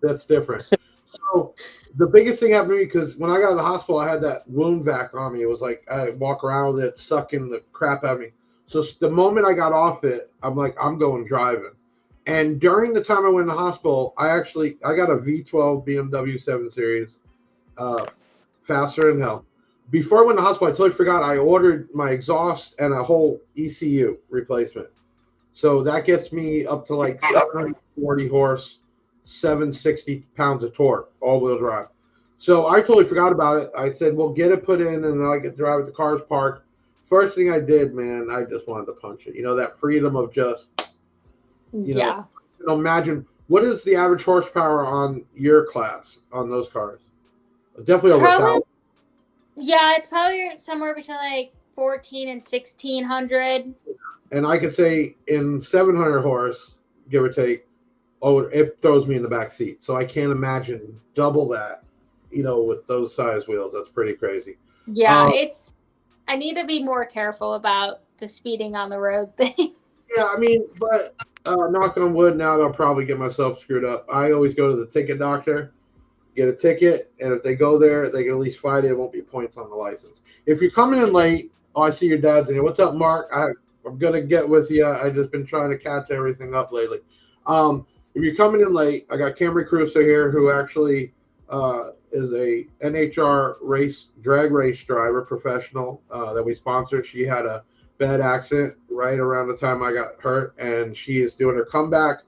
S1: That's different. So the biggest thing happened to me, because when I got to the hospital, I had that wound vac on me. It was like I walk around with it, sucking the crap out of me. So the moment I got off it, I'm like, I'm going driving. And during the time I went in the hospital, I got a V12 BMW 7 Series, faster than hell. Before I went to the hospital, I totally forgot I ordered my exhaust and a whole ECU replacement. So that gets me up to like 740 horse, 760 pounds of torque, all-wheel drive. So I totally forgot about it. I said, well, get it put in, and then I get to drive it. The car's parked. First thing I did, man, I just wanted to punch it. You know, that freedom of just, you know, imagine, what is the average horsepower on your class on those cars? Definitely over 1,000.
S4: Yeah, it's probably somewhere between like 14 and 1,600.
S1: And I could say in 700 horse, give or take, it throws me in the back seat. So I can't imagine double that, you know, with those size wheels. That's pretty crazy.
S4: Yeah, I need to be more careful about the speeding on the road thing.
S1: Yeah, I mean, but knock on wood, now I'll probably get myself screwed up. I always go to the ticket doctor, get a ticket, and if they go there, they can at least fight it. It won't be points on the license. If you're coming in late, I see your dad's in here. What's up, Mark? I'm going to get with you. I've just been trying to catch everything up lately. If you're coming in late, I got Camrie Caruso here, who actually is a NHRA drag race driver, professional, that we sponsored. She had a bad accident right around the time I got hurt, and she is doing her comeback,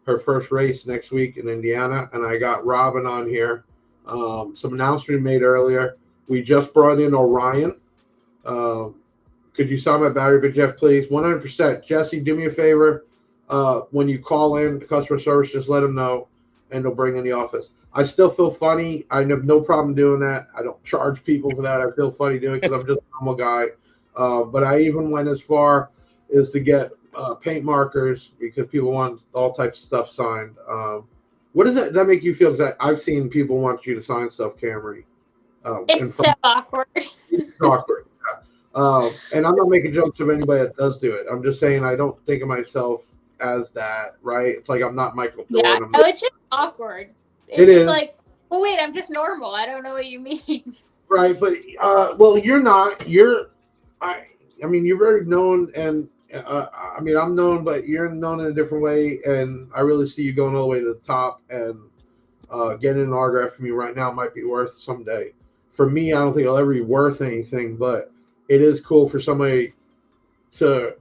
S1: her first race next week in Indiana. And I got Robin on here. Some announcement made earlier. We just brought in Orion. Could you sign my battery, but Jeff, please? 100%. Jesse, do me a favor. When you call in to customer service, just let them know, and they'll bring in the office. I still feel funny. I have no problem doing that. I don't charge people for that. I feel funny doing it because I'm just a normal guy. But I even went as far as to get paint markers because people want all types of stuff signed. What does that make you feel? Because I've seen people want you to sign stuff, Camrie.
S4: It's so awkward.
S1: It's awkward. And I'm not making jokes of anybody that does do it. I'm just saying I don't think of myself as that, right? It's like I'm not Michael Jordan.
S4: Yeah, no, it's just awkward. It's just like, well, wait, I'm just normal. I don't know what you mean.
S1: Right, but well, you're not. I mean, you're very known, and I mean, I'm known, but you're known in a different way, and I really see you going all the way to the top. And getting an autograph from you right now might be worth someday. For me, I don't think it'll ever be worth anything, but it is cool for somebody to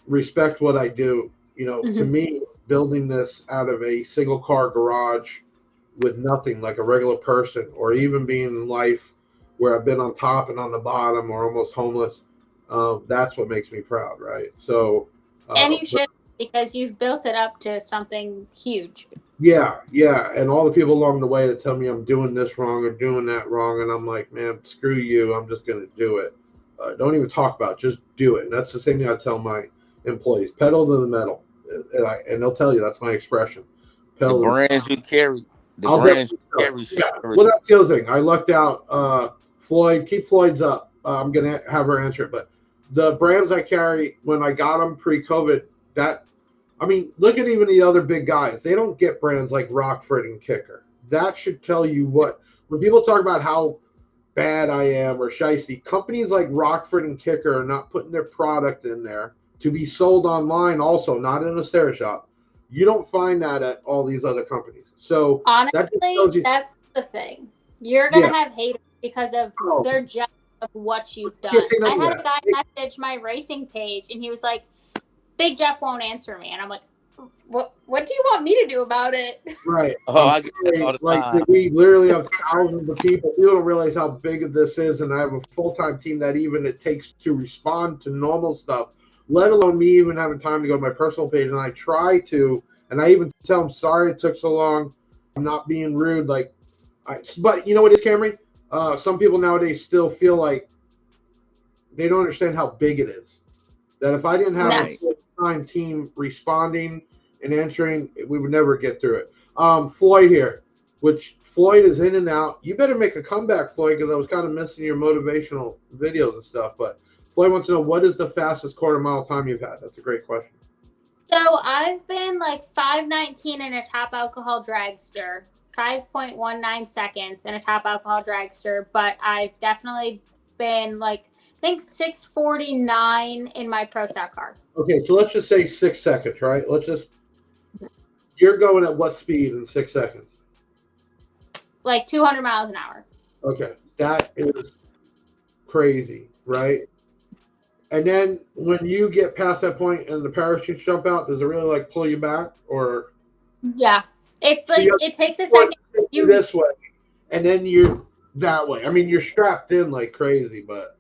S1: respect what I do. You know, to me, building this out of a single car garage with nothing, like a regular person, or even being in life where I've been on top and on the bottom or almost homeless, that's what makes me proud, right? So,
S4: and you should, because you've built it up to something huge.
S1: Yeah, and all the people along the way that tell me I'm doing this wrong or doing that wrong, and I'm like, man, screw you, I'm just going to do it. Don't even talk about it, just do it. And that's the same thing I tell my employees, pedal to the metal. And they'll tell you that's my expression. Pedal
S8: the brands you carry. The
S1: I'll
S8: brands you carry.
S1: Yeah. Well, that's the other thing. I lucked out. Floyd, keep Floyd's up. I'm going to have her answer it. But the brands I carry, when I got them pre-COVID, I mean, look at even the other big guys. They don't get brands like Rockford and Kicker. That should tell you what, when people talk about how bad I am or shiesty, companies like Rockford and Kicker are not putting their product in there to be sold online also, not in a stair shop. You don't find that at all these other companies. So
S4: honestly, that's the thing. You're going to have haters because of their jealous of what you've done. I had a guy message my racing page, and he was like, Big Jeff won't answer me. And I'm like, what do you want me to do about it?
S1: Right.
S8: I get that all the time.
S1: We literally have thousands of people. People don't realize how big this is, and I have a full-time team that even it takes to respond to normal stuff, let alone me even having time to go to my personal page. And I try to, and I even tell them, sorry it took so long. I'm not being rude. But you know what it is, Camrie? Some people nowadays still feel like they don't understand how big it is. That if I didn't have a full-time team responding and answering, we would never get through it. Floyd here, which Floyd is in and out. You better make a comeback, Floyd, because I was kind of missing your motivational videos and stuff. But Floyd wants to know, what is the fastest quarter-mile time you've had? That's a great question.
S4: So I've been like 5:19 in a top alcohol dragster, 5.19 seconds in a top alcohol dragster, but I've definitely been like, I think 6:49 in my pro stock car.
S1: Okay, so let's just say 6 seconds, right? You're going at what speed in 6 seconds?
S4: Like 200 miles an hour.
S1: Okay, that is crazy, right? And then when you get past that point and the parachutes jump out, does it really like pull you back, or?
S4: Yeah, it's like it takes a second.
S1: You this way, and then you're that way. I mean, you're strapped in like crazy, but.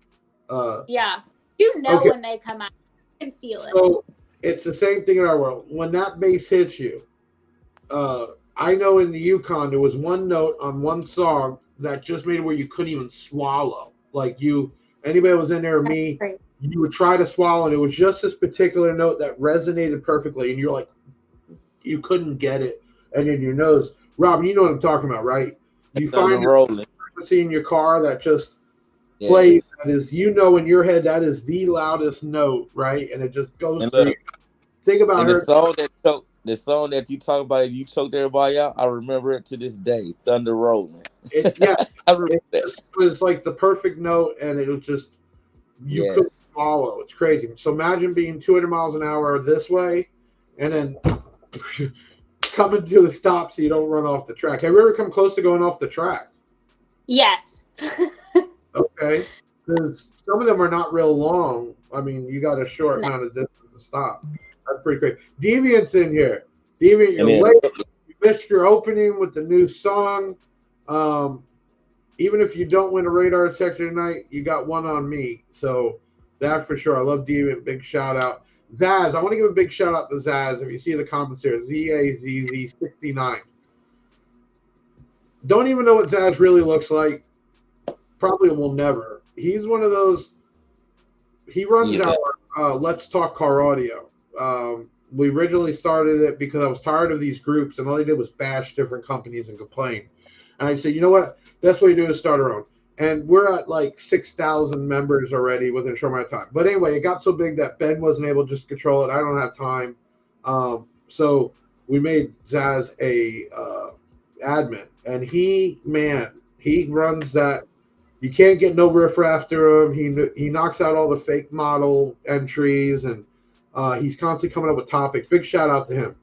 S4: Yeah, you know when they come out, you can feel it.
S1: So it's the same thing in our world. When that bass hits you, I know in the Yukon there was one note on one song that just made it where you couldn't even swallow. Like anybody that was in there or me, you would try to swallow, and it was just this particular note that resonated perfectly, and you're like, you couldn't get it, and in your nose. Rob, you know what I'm talking about, right? You find a frequency in your car that just plays, that is, in your head, that is the loudest note, right? And it just goes through. Think about her.
S8: The song that you talk about, you choked everybody out. I remember it to this day. Thunder Rolling.
S1: I remember it was like the perfect note, and it was just you couldn't swallow. It's crazy. So imagine being 200 miles an hour this way, and then coming to the stop so you don't run off the track. Have you ever come close to going off the track?
S4: Yes.
S1: Okay, because some of them are not real long. I mean, you got a short amount of distance to stop. That's pretty great. Deviant's in here. Deviant, you're late. You missed your opening with the new song. Even if you don't win a radar detector tonight, you got one on me. So that for sure. I love Deviant. Big shout out. Zaz, I want to give a big shout out to Zaz. If you see the comments here, ZAZZ69. Don't even know what Zaz really looks like. Probably will never. He's one of those. He runs our Let's Talk Car Audio. We originally started it because I was tired of these groups, and all they did was bash different companies and complain. And I said, you know what? Best way to do is start our own. And we're at like 6,000 members already within a short amount of time. But anyway, it got so big that Ben wasn't able to just control it. I don't have time. So we made Zaz admin, and he runs that. You can't get no riff after him. He knocks out all the fake model entries, and he's constantly coming up with topics. Big shout out to him.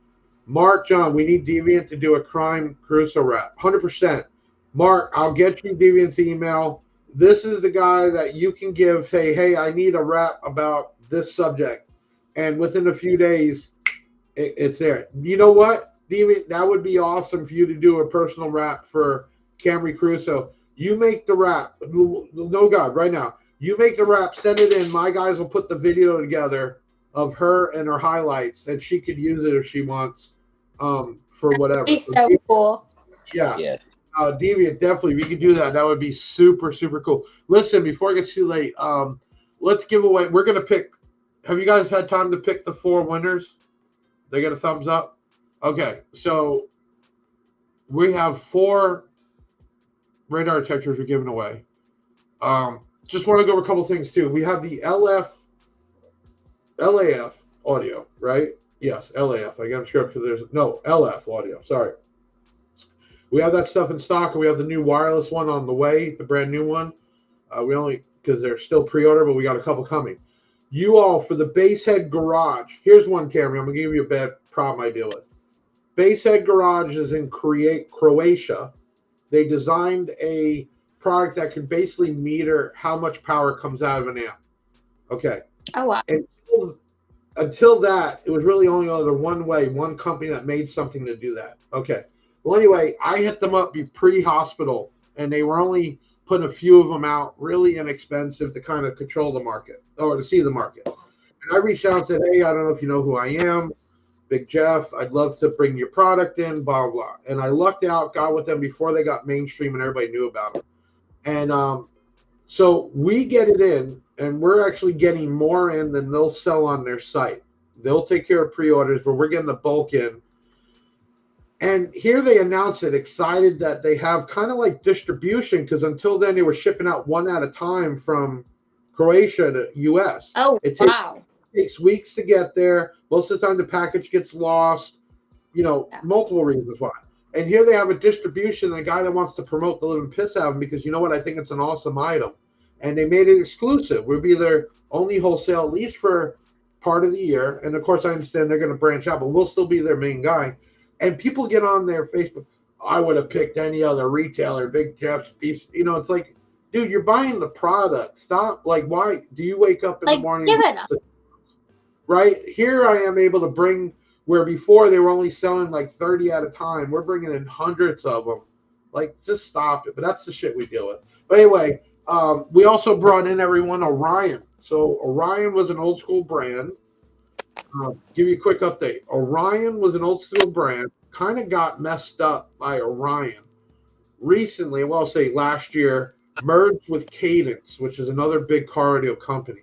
S1: Mark, John, we need Deviant to do a Crime Caruso rap. 100%. Mark, I'll get you Deviant's email. This is the guy that you can give, say, hey, I need a rap about this subject. And within a few days, it's there. You know what, Deviant? That would be awesome for you to do a personal rap for Camrie Caruso. You make the rap. No, God, right now. You make the rap, send it in. My guys will put the video together of her and her highlights, and she could use it if she wants for whatever.
S4: That'd be so cool.
S1: Yeah.
S8: Yeah.
S1: Deviant, definitely. We could do that. That would be super, super cool. Listen, before it gets too late, let's give away. We're going to pick. Have you guys had time to pick the 4 winners? They get a thumbs up? Okay. So we have 4 radar detectors we're giving away. Just want to go over a couple things too. We have the LAF audio, right? Yes, LAF. I got to screw up because there's no LF audio. Sorry. We have that stuff in stock, and we have the new wireless one on the way, the brand new one. We only because they're still pre-order, but we got a couple coming. You all for the Basehead Garage. Here's one, Camrie. I'm gonna give you a bad problem I deal with. Basehead Garage is in Croatia. They designed a product that can basically meter how much power comes out of an amp. Okay.
S4: Oh, wow.
S1: Until that, it was really only one company that made something to do that. Okay. Well, anyway, I hit them up pre-hospital, and they were only putting a few of them out, really inexpensive to kind of control the market or to see the market. And I reached out and said, hey, I don't know if you know who I am. Big Jeff, I'd love to bring your product in, blah, blah, blah. And I lucked out, got with them before they got mainstream and everybody knew about them. And so we get it in, and we're actually getting more in than they'll sell on their site. They'll take care of pre-orders, but we're getting the bulk in. And here they announce it, excited that they have kind of like distribution, because until then they were shipping out one at a time from Croatia to U.S.
S4: Oh, wow.
S1: It takes weeks to get there. Most of the time the package gets lost, multiple reasons why. And here they have a distribution, a guy that wants to promote the living piss out of them because, you know what, I think it's an awesome item. And they made it exclusive. We'll be their only wholesale, at least for part of the year. And, of course, I understand they're going to branch out, but we'll still be their main guy. And people get on their Facebook, I would have picked any other retailer, Big Jeff's piece. It's like, dude, you're buying the product. Stop. Like, why do you wake up in the morning?
S4: Give it up.
S1: Right? Here I am able to bring, where before they were only selling like 30 at a time. We're bringing in hundreds of them. Like, just stop it. But that's the shit we deal with. But anyway, we also brought in everyone Orion. So Orion was an old school brand. Give you a quick update. Orion was an old school brand, kind of got messed up by Orion. Recently, well, I'll say last year, merged with Cadence, which is another big car audio company.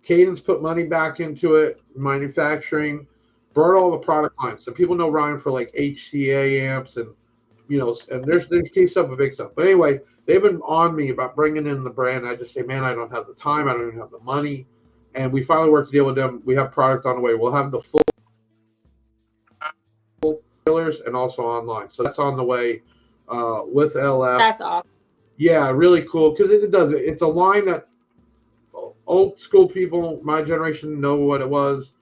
S1: Cadence put money back into it, manufacturing, brought all the product lines. So people know Orion for like HCA amps and, and there's keeps up with big stuff. But anyway, they've been on me about bringing in the brand. I just say, man, I don't have the time. I don't even have the money. And we finally worked to deal with them. We have product on the way. We'll have the full dealers and also online. So that's on the way with LF.
S4: That's awesome.
S1: Yeah, really cool because it does it. It's a line that old school people, my generation, know what it was,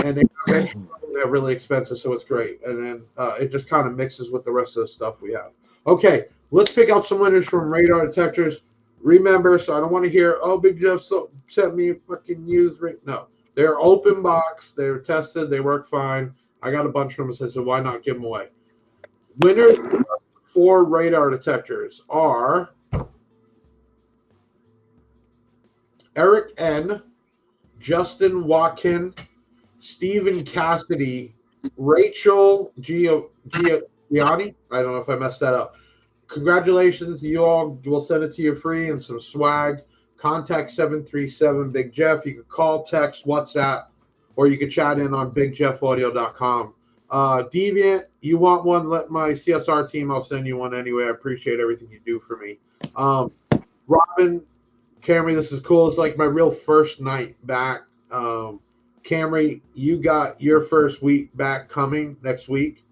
S1: and they're really expensive, so it's great. And then it just kind of mixes with the rest of the stuff we have. Okay, let's pick out some winners from radar detectors. Remember, so I don't want to hear, oh, Big Jeff sent me a fucking used ring. No, they're open box. They're tested. They work fine. I got a bunch of them, so why not give them away? Winners for radar detectors are Eric N., Justin Watkin, Stephen Cassidy, Rachel Gianni. I don't know if I messed that up. Congratulations, you all. We'll send it to you free and some swag. Contact 737 Big Jeff. You can call, text, WhatsApp, or you can chat in on bigjeffaudio.com. Deviant, you want one? Let my CSR team. I'll send you one anyway. I appreciate everything you do for me. Robin, Camrie, this is cool. It's like my real first night back. Camrie, you got your first week back coming next week.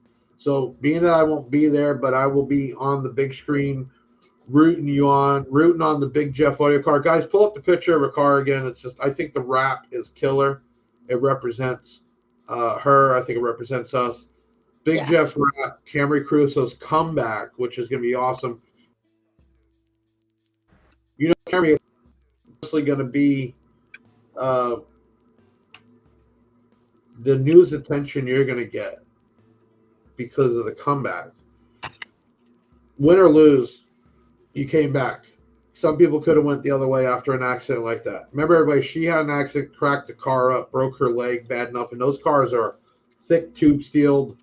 S1: So being that I won't be there, but I will be on the big screen rooting on the big Thf Williams car. Guys, pull up the picture of her car again. It's just, I think the wrap is killer. It represents her. I think it represents us. Big Jeff's wrap, Camrie Caruso's comeback, which is going to be awesome. You know, Camrie is mostly going to be the news attention you're going to get because of the comeback. Win or lose, you came back. Some people could have went the other way after an accident like that. Remember, everybody, she had an accident, cracked the car up, broke her leg bad enough, and those cars are thick tube steeled.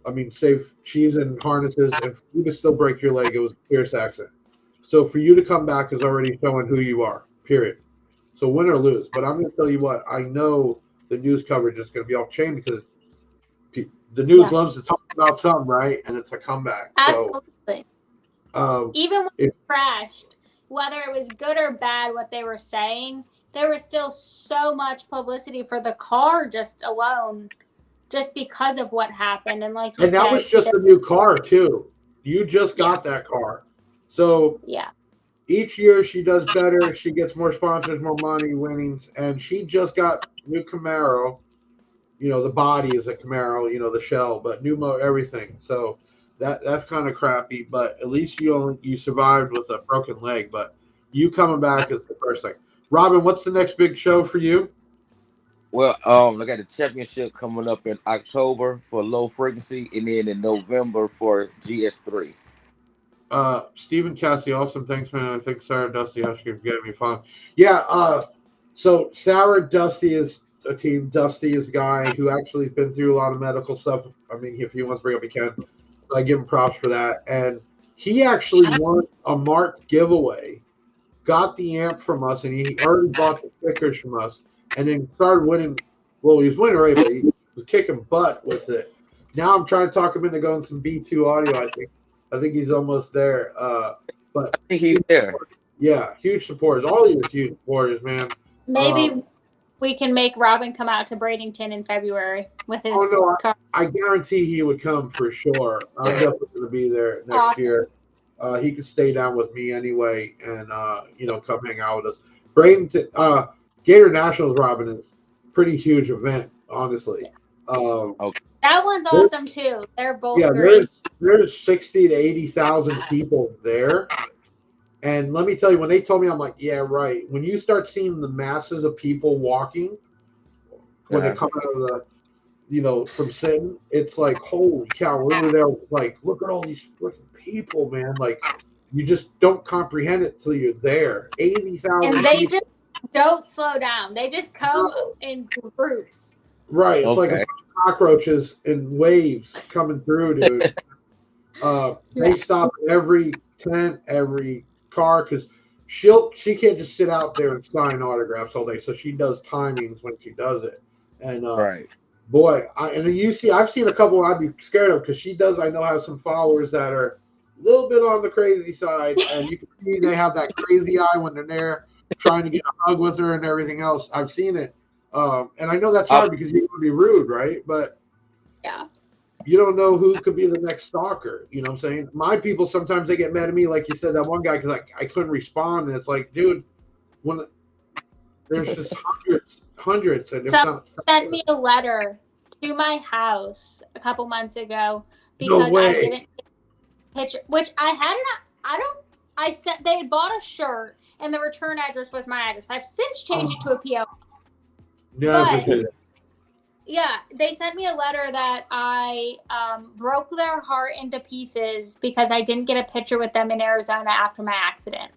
S1: I mean, safe. She's in harnesses, and for you to still break your leg, it was a fierce accident. So for you to come back is already showing who you are, period. So win or lose. But I'm going to tell you what, I know the news coverage is going to be off chain because the news loves to talk about something, right? And it's a comeback.
S4: Absolutely.
S1: So,
S4: even when it crashed, whether it was good or bad what they were saying, there was still so much publicity for the car just alone, just because of what happened. And like you
S1: and that was just a new car too. You just got that car. So each year she does better. She gets more sponsors, more money, winnings. And she just got new Camaro. You know, the body is a Camaro, you know, the shell, but new everything. So that's kind of crappy, but at least you survived with a broken leg. But you coming back is the first thing. Robin, what's the next big show for you?
S8: Well, I got the championship coming up in October for low frequency, and then in November for GS3.
S1: Stephen Cassie, awesome. Thanks, man. I think Sarah Dusty actually getting me fun. Yeah. So Sarah Dusty is a team. Dusty is a guy who actually has been through a lot of medical stuff. I mean, if he wants to bring up, he can. I give him props for that. And he actually won a marked giveaway, got the amp from us, and he already bought the stickers from us, and then started winning. Well, he was winning already, but he was kicking butt with it. Now I'm trying to talk him into going some B2 audio, I think he's almost there. But
S8: I think he's there.
S1: Yeah, huge supporters. All of you are huge supporters, man.
S4: Maybe we can make Robin come out to Bradenton in February with his car.
S1: I guarantee he would come for sure. I'm definitely going to be there next year. He could stay down with me anyway and, come hang out with us. Bradenton, Gator Nationals, Robin, is a pretty huge event, honestly.
S8: Okay.
S4: That one's awesome, too. They're both great.
S1: There's 60 to 80,000 people there. And let me tell you, when they told me, I'm like, yeah, right. When you start seeing the masses of people walking, when they come out of the, from sitting, it's like, holy cow, we were there, like, look at all these freaking people, man. Like, you just don't comprehend it till you're there. 80,000
S4: And they
S1: people.
S4: just don't slow down. They just come in groups.
S1: Right. It's like a bunch of cockroaches in waves coming through, dude. They stop every tent, every car, because she can't just sit out there and sign autographs all day. So she does timings when she does it. And boy, I've seen a couple I'd be scared of because she does. I know have some followers that are a little bit on the crazy side, and you can see they have that crazy eye when they're there trying to get a hug with her and everything else. I've seen it, and I know that's hard because you want to be rude, right? But you don't know who could be the next stalker. You know what I'm saying? My people, sometimes they get mad at me, like you said, that one guy, because I couldn't respond. And it's like, dude, when there's just hundreds. And
S4: Someone sent me a letter to my house a couple months ago because I didn't get a picture, which I hadn't. They had bought a shirt and the return address was my address. I've since changed it to a PO. Yeah, they sent me a letter that I broke their heart into pieces because I didn't get a picture with them in Arizona after my accident.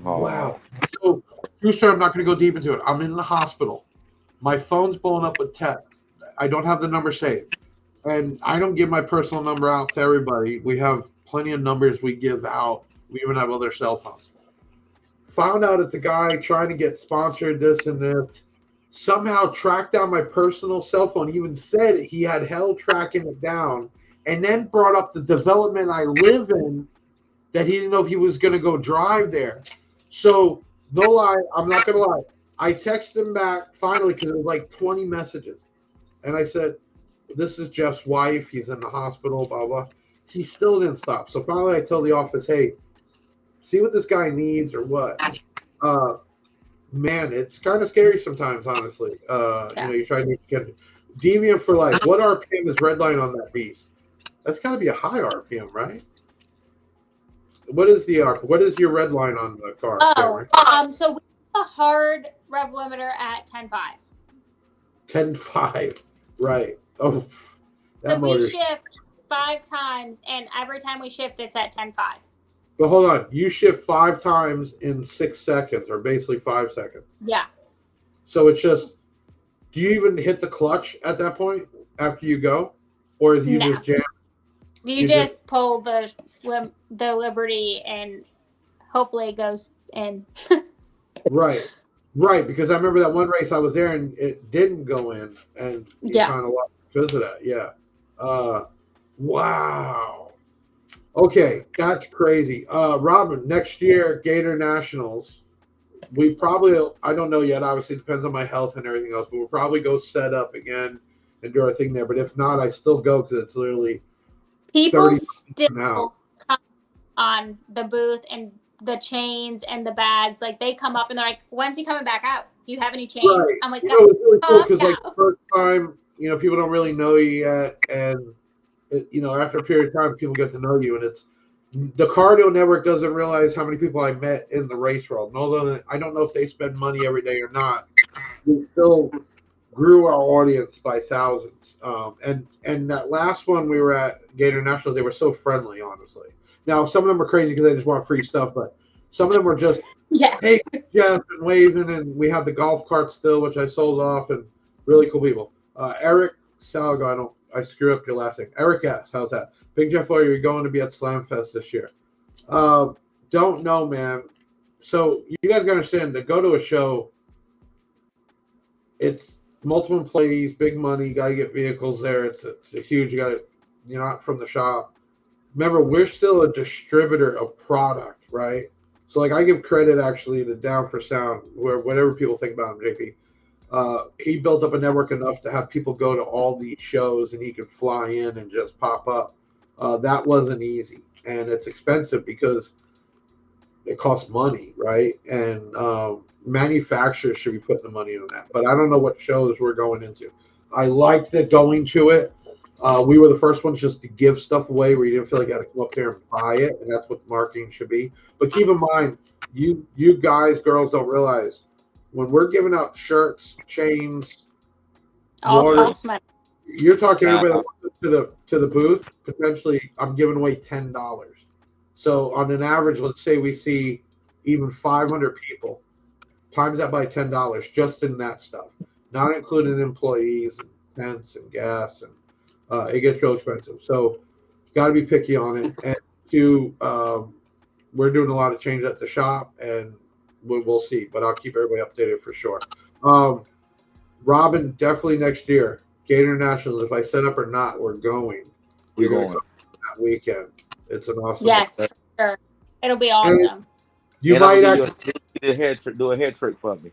S1: Oh. Wow. So, true story, I'm not going to go deep into it. I'm in the hospital. My phone's blowing up with text. I don't have the number saved. And I don't give my personal number out to everybody. We have plenty of numbers we give out. We even have other cell phones. Found out it's a guy trying to get sponsored this and this. Somehow tracked down my personal cell phone. He even said he had hell tracking it down, and then brought up the development I live in that he didn't know if he was going to go drive there. So, no lie, I'm not going to lie. I texted him back finally because it was like 20 messages. And I said, this is Jeff's wife. He's in the hospital, blah, blah. He still didn't stop. So finally I told the office, hey, see what this guy needs or what. Man, it's kind of scary sometimes, honestly. You try to get Deviant for like, what RPM is redline on that beast? That's got to be a high RPM, right? What is your red line on the car?
S4: So we have a hard rev limiter at 10.5.
S1: 10.5, right? Oh,
S4: so we shift 5 times, and every time we shift, it's at 10.5.
S1: But hold on, you shift 5 times in 6 seconds, or basically 5 seconds.
S4: Yeah.
S1: So it's just, do you even hit the clutch at that point after you go, or do you just jam?
S4: You just pull the Liberty, and hopefully it goes in.
S1: Right. Because I remember that one race I was there and it didn't go in, and you kind of lost because of that. Yeah. Wow. Okay, that's crazy. Robin, next year, Gator Nationals. We probably, I don't know yet. Obviously, it depends on my health and everything else, but we'll probably go set up again and do our thing there. But if not, I still go because it's literally
S4: people still come on the booth and the chains and the bags. Like, they come up and they're like, when's he coming back out? Do you have any chains?
S1: Right.
S4: I'm like,
S1: it's really cool because like the first time, people don't really know you yet, and after a period of time, people get to know you, and it's the cardio network doesn't realize how many people I met in the race world. And although I don't know if they spend money every day or not, we still grew our audience by thousands. And that last one we were at Gator Nationals, they were so friendly, honestly. Now, some of them are crazy because they just want free stuff, but some of them were just, hey, Jeff, and waving, and we had the golf cart still, which I sold off, and really cool people. Eric Salgo, I screw up your last name. Eric S., how's that? Big Jeff, you're going to be at Slam Fest this year. Don't know, man. So you guys got to understand, to go to a show, it's multiple employees, big money, you got to get vehicles there. It's a huge, you're not from the shop. Remember, we're still a distributor of product, right? So, like, I give credit, actually, to Down for Sound, where whatever people think about him, JP. He built up a network enough to have people go to all these shows, and he could fly in and just pop up. That wasn't easy, and it's expensive because it costs money, right? And manufacturers should be putting the money on that. But I don't know what shows we're going into. I liked it going to it. We were the first ones just to give stuff away where you didn't feel like you had to come up there and buy it, and that's what marketing should be. But keep in mind, you guys, girls don't realize when we're giving out shirts, chains,
S4: cost money.
S1: You're talking everybody to the booth. Potentially, I'm giving away $10. So on an average, let's say we see even 500 people. Times that by $10 just in that stuff, not including employees and tents and gas, and it gets real expensive. So got to be picky on it. And two, we're doing a lot of change at the shop, and we'll see. But I'll keep everybody updated for sure. Robin, definitely next year, Gator Nationals. If I set up or not, we're going.
S8: We're going
S1: that weekend. It's an awesome.
S4: Yes, for sure. It'll be awesome.
S1: And you might actually
S8: do a hair trick for me.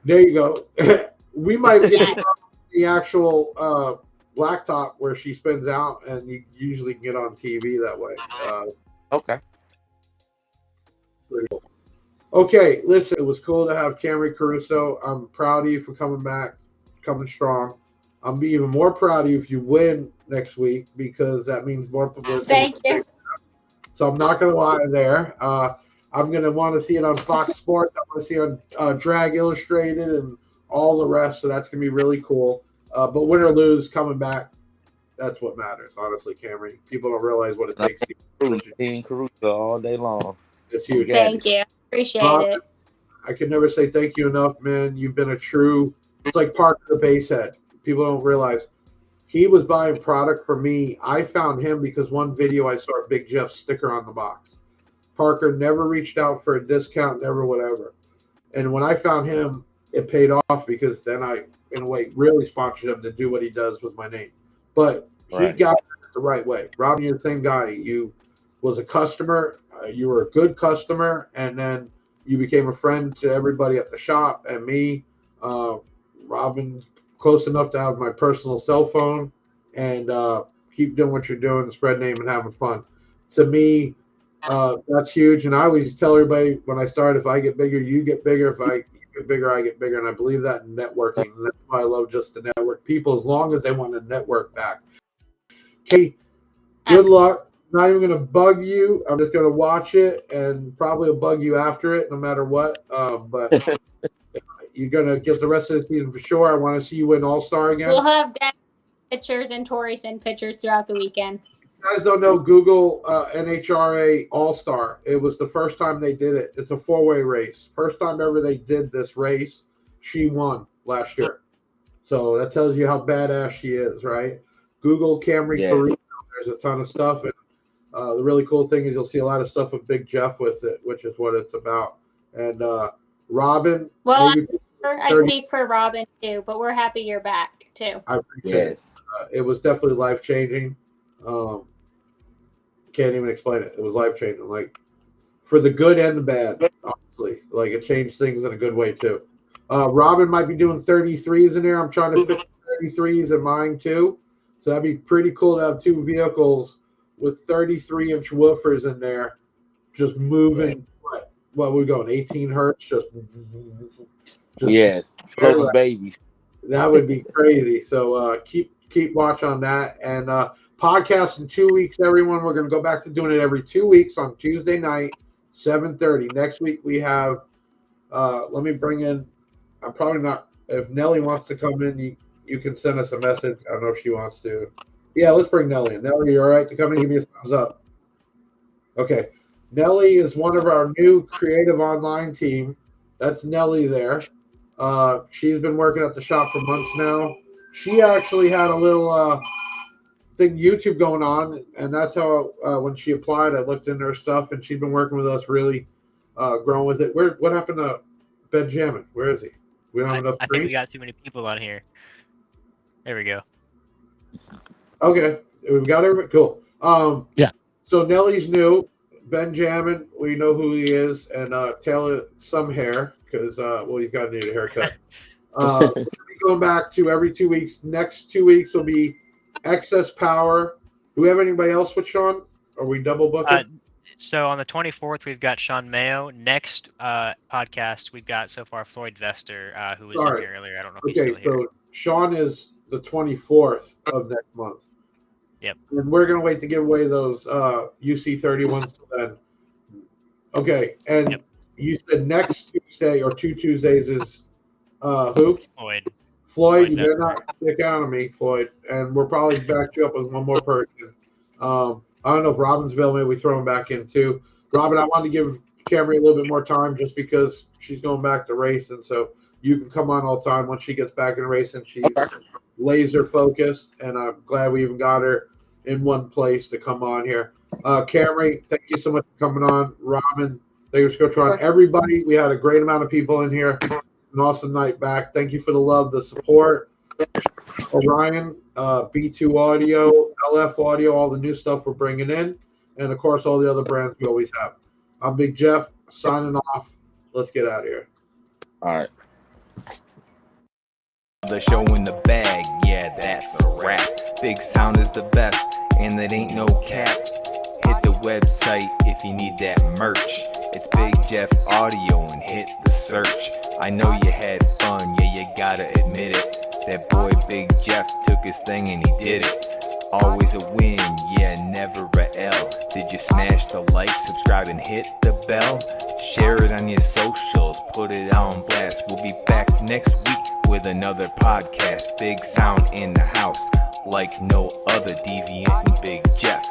S1: There you go. We might get the actual blacktop where she spins out, and you usually can get on TV that way.
S8: Okay.
S1: Pretty cool. Okay, listen, it was cool to have Camrie Caruso. I'm proud of you for coming back, coming strong. I'm be even more proud of you if you win next week, because that means more publicity.
S4: Thank you.
S1: So I'm not going to lie there. I'm going to want to see it on Fox Sports. I want to see it on Drag Illustrated and all the rest. So that's going to be really cool. But win or lose, coming back, that's what matters, honestly, Camrie. People don't realize what it takes.
S8: Team Caruso all day long.
S1: It's huge.
S4: Thank you. Appreciate it.
S1: I can never say thank you enough, man. You've been a true, it's like Parker the Basehead. People don't realize he was buying product for me. I found him because one video I saw a Big Jeff sticker on the box. Parker never reached out for a discount, never whatever. And when I found him, it paid off, because then I, in a way, really sponsored him to do what he does with my name. But he got it the right way. Robin, you're the same guy. You was a customer. You were a good customer, and then you became a friend to everybody at the shop and me. Robin, close enough to have my personal cell phone. and keep doing what you're doing, spread name and having fun. To me, that's huge. And I always tell everybody when I start, if I get bigger, you get bigger. If I get bigger, I get bigger. And I believe that in networking. And that's why I love just to network people as long as they want to network back. Kate, good luck. Not even going to bug you. I'm just going to watch it and probably will bug you after it no matter what. But you're going to get the rest of the season for sure. I want to see you win All-Star again.
S4: We'll have Dan pictures and Tori send pictures throughout the weekend.
S1: If you guys don't know, Google NHRA All-Star. It was the first time they did it. It's a four-way race. First time ever they did this race. She won last year. So that tells you how badass she is, right? Google Camrie Caruso. There's a ton of stuff. And the really cool thing is you'll see a lot of stuff with Big Jeff with it, which is what it's about. And Robin.
S4: Well, I speak for Robin too, but we're happy you're back too.
S1: I appreciate it. It was definitely life-changing. Can't even explain it. It was life-changing. Like, for the good and the bad, honestly. Like, it changed things in a good way too. Robin might be doing 33s in there. I'm trying to fit 33s in mine too. So that'd be pretty cool to have two vehicles with 33-inch woofers in there, just moving. What we're going 18 hertz, just
S8: yes, floating babies.
S1: That would be crazy. So keep watch on that, and podcast in 2 weeks, everyone. We're going to go back to doing it every 2 weeks on Tuesday night, 7:30. Next week we have. Let me bring in. I'm probably not. If Nelly wants to come in, you can send us a message. I don't know if she wants to. Yeah, let's bring Nelly in. Nelly, you all right to come in? Give me a thumbs up. Okay. Nelly is one of our new creative online team. That's Nelly there. She's been working at the shop for months now. She actually had a little thing YouTube going on, and that's how when she applied, I looked into her stuff, and she's been working with us, really growing with it. What happened to Benjamin? Where is he? We don't have enough.
S9: I think we got too many people on here. There we go.
S1: Okay, we've got everybody. Cool.
S7: Yeah.
S1: So Nelly's new. Benjamin, we know who he is, and Taylor some hair because he's got to need a haircut. Going back to every 2 weeks. Next 2 weeks will be Excess Power. Do we have anybody else with Sean? Are we double booking?
S9: So on the 24th, we've got Sean Mayo. Next podcast, we've got so far Floyd Vester, who was in here earlier. I don't know if he's still here.
S1: Okay, so Sean is the 24th of next month.
S9: Yep.
S1: And we're going to wait to give away those UC 31s to then. Okay, and you said next Tuesday or 2 Tuesdays is who? Floyd, you better not stick out on me, Floyd. And we'll probably back you up with one more person. I don't know if Robin's available. Maybe we throw him back in too. Robin, I wanted to give Camrie a little bit more time just because she's going back to racing. So you can come on all the time once she gets back in racing. She's laser focused, and I'm glad we even got her in one place to come on here. Camrie, thank you so much for coming on. Robin, thank you for coming on. Everybody, we had a great amount of people in here. An awesome night back. Thank you for the love, the support. Orion, B2 Audio, LF Audio, all the new stuff we're bringing in, and of course all the other brands we always have. I'm Big Jeff, signing off. Let's get out of here.
S8: All right.
S2: The show in the bag, yeah, that's a wrap. Big Sound is the best, and it ain't no cap. Hit the website if you need that merch. It's Big Jeff Audio and hit the search. I know you had fun, yeah, you gotta admit it. That boy Big Jeff took his thing and he did it. Always a win, yeah, never a L. Did you smash the like, subscribe, and hit the bell? Share it on your socials, put it on blast. We'll be back next week with another podcast. Big Sound in the house, like no other. Deviant and Big Jeff.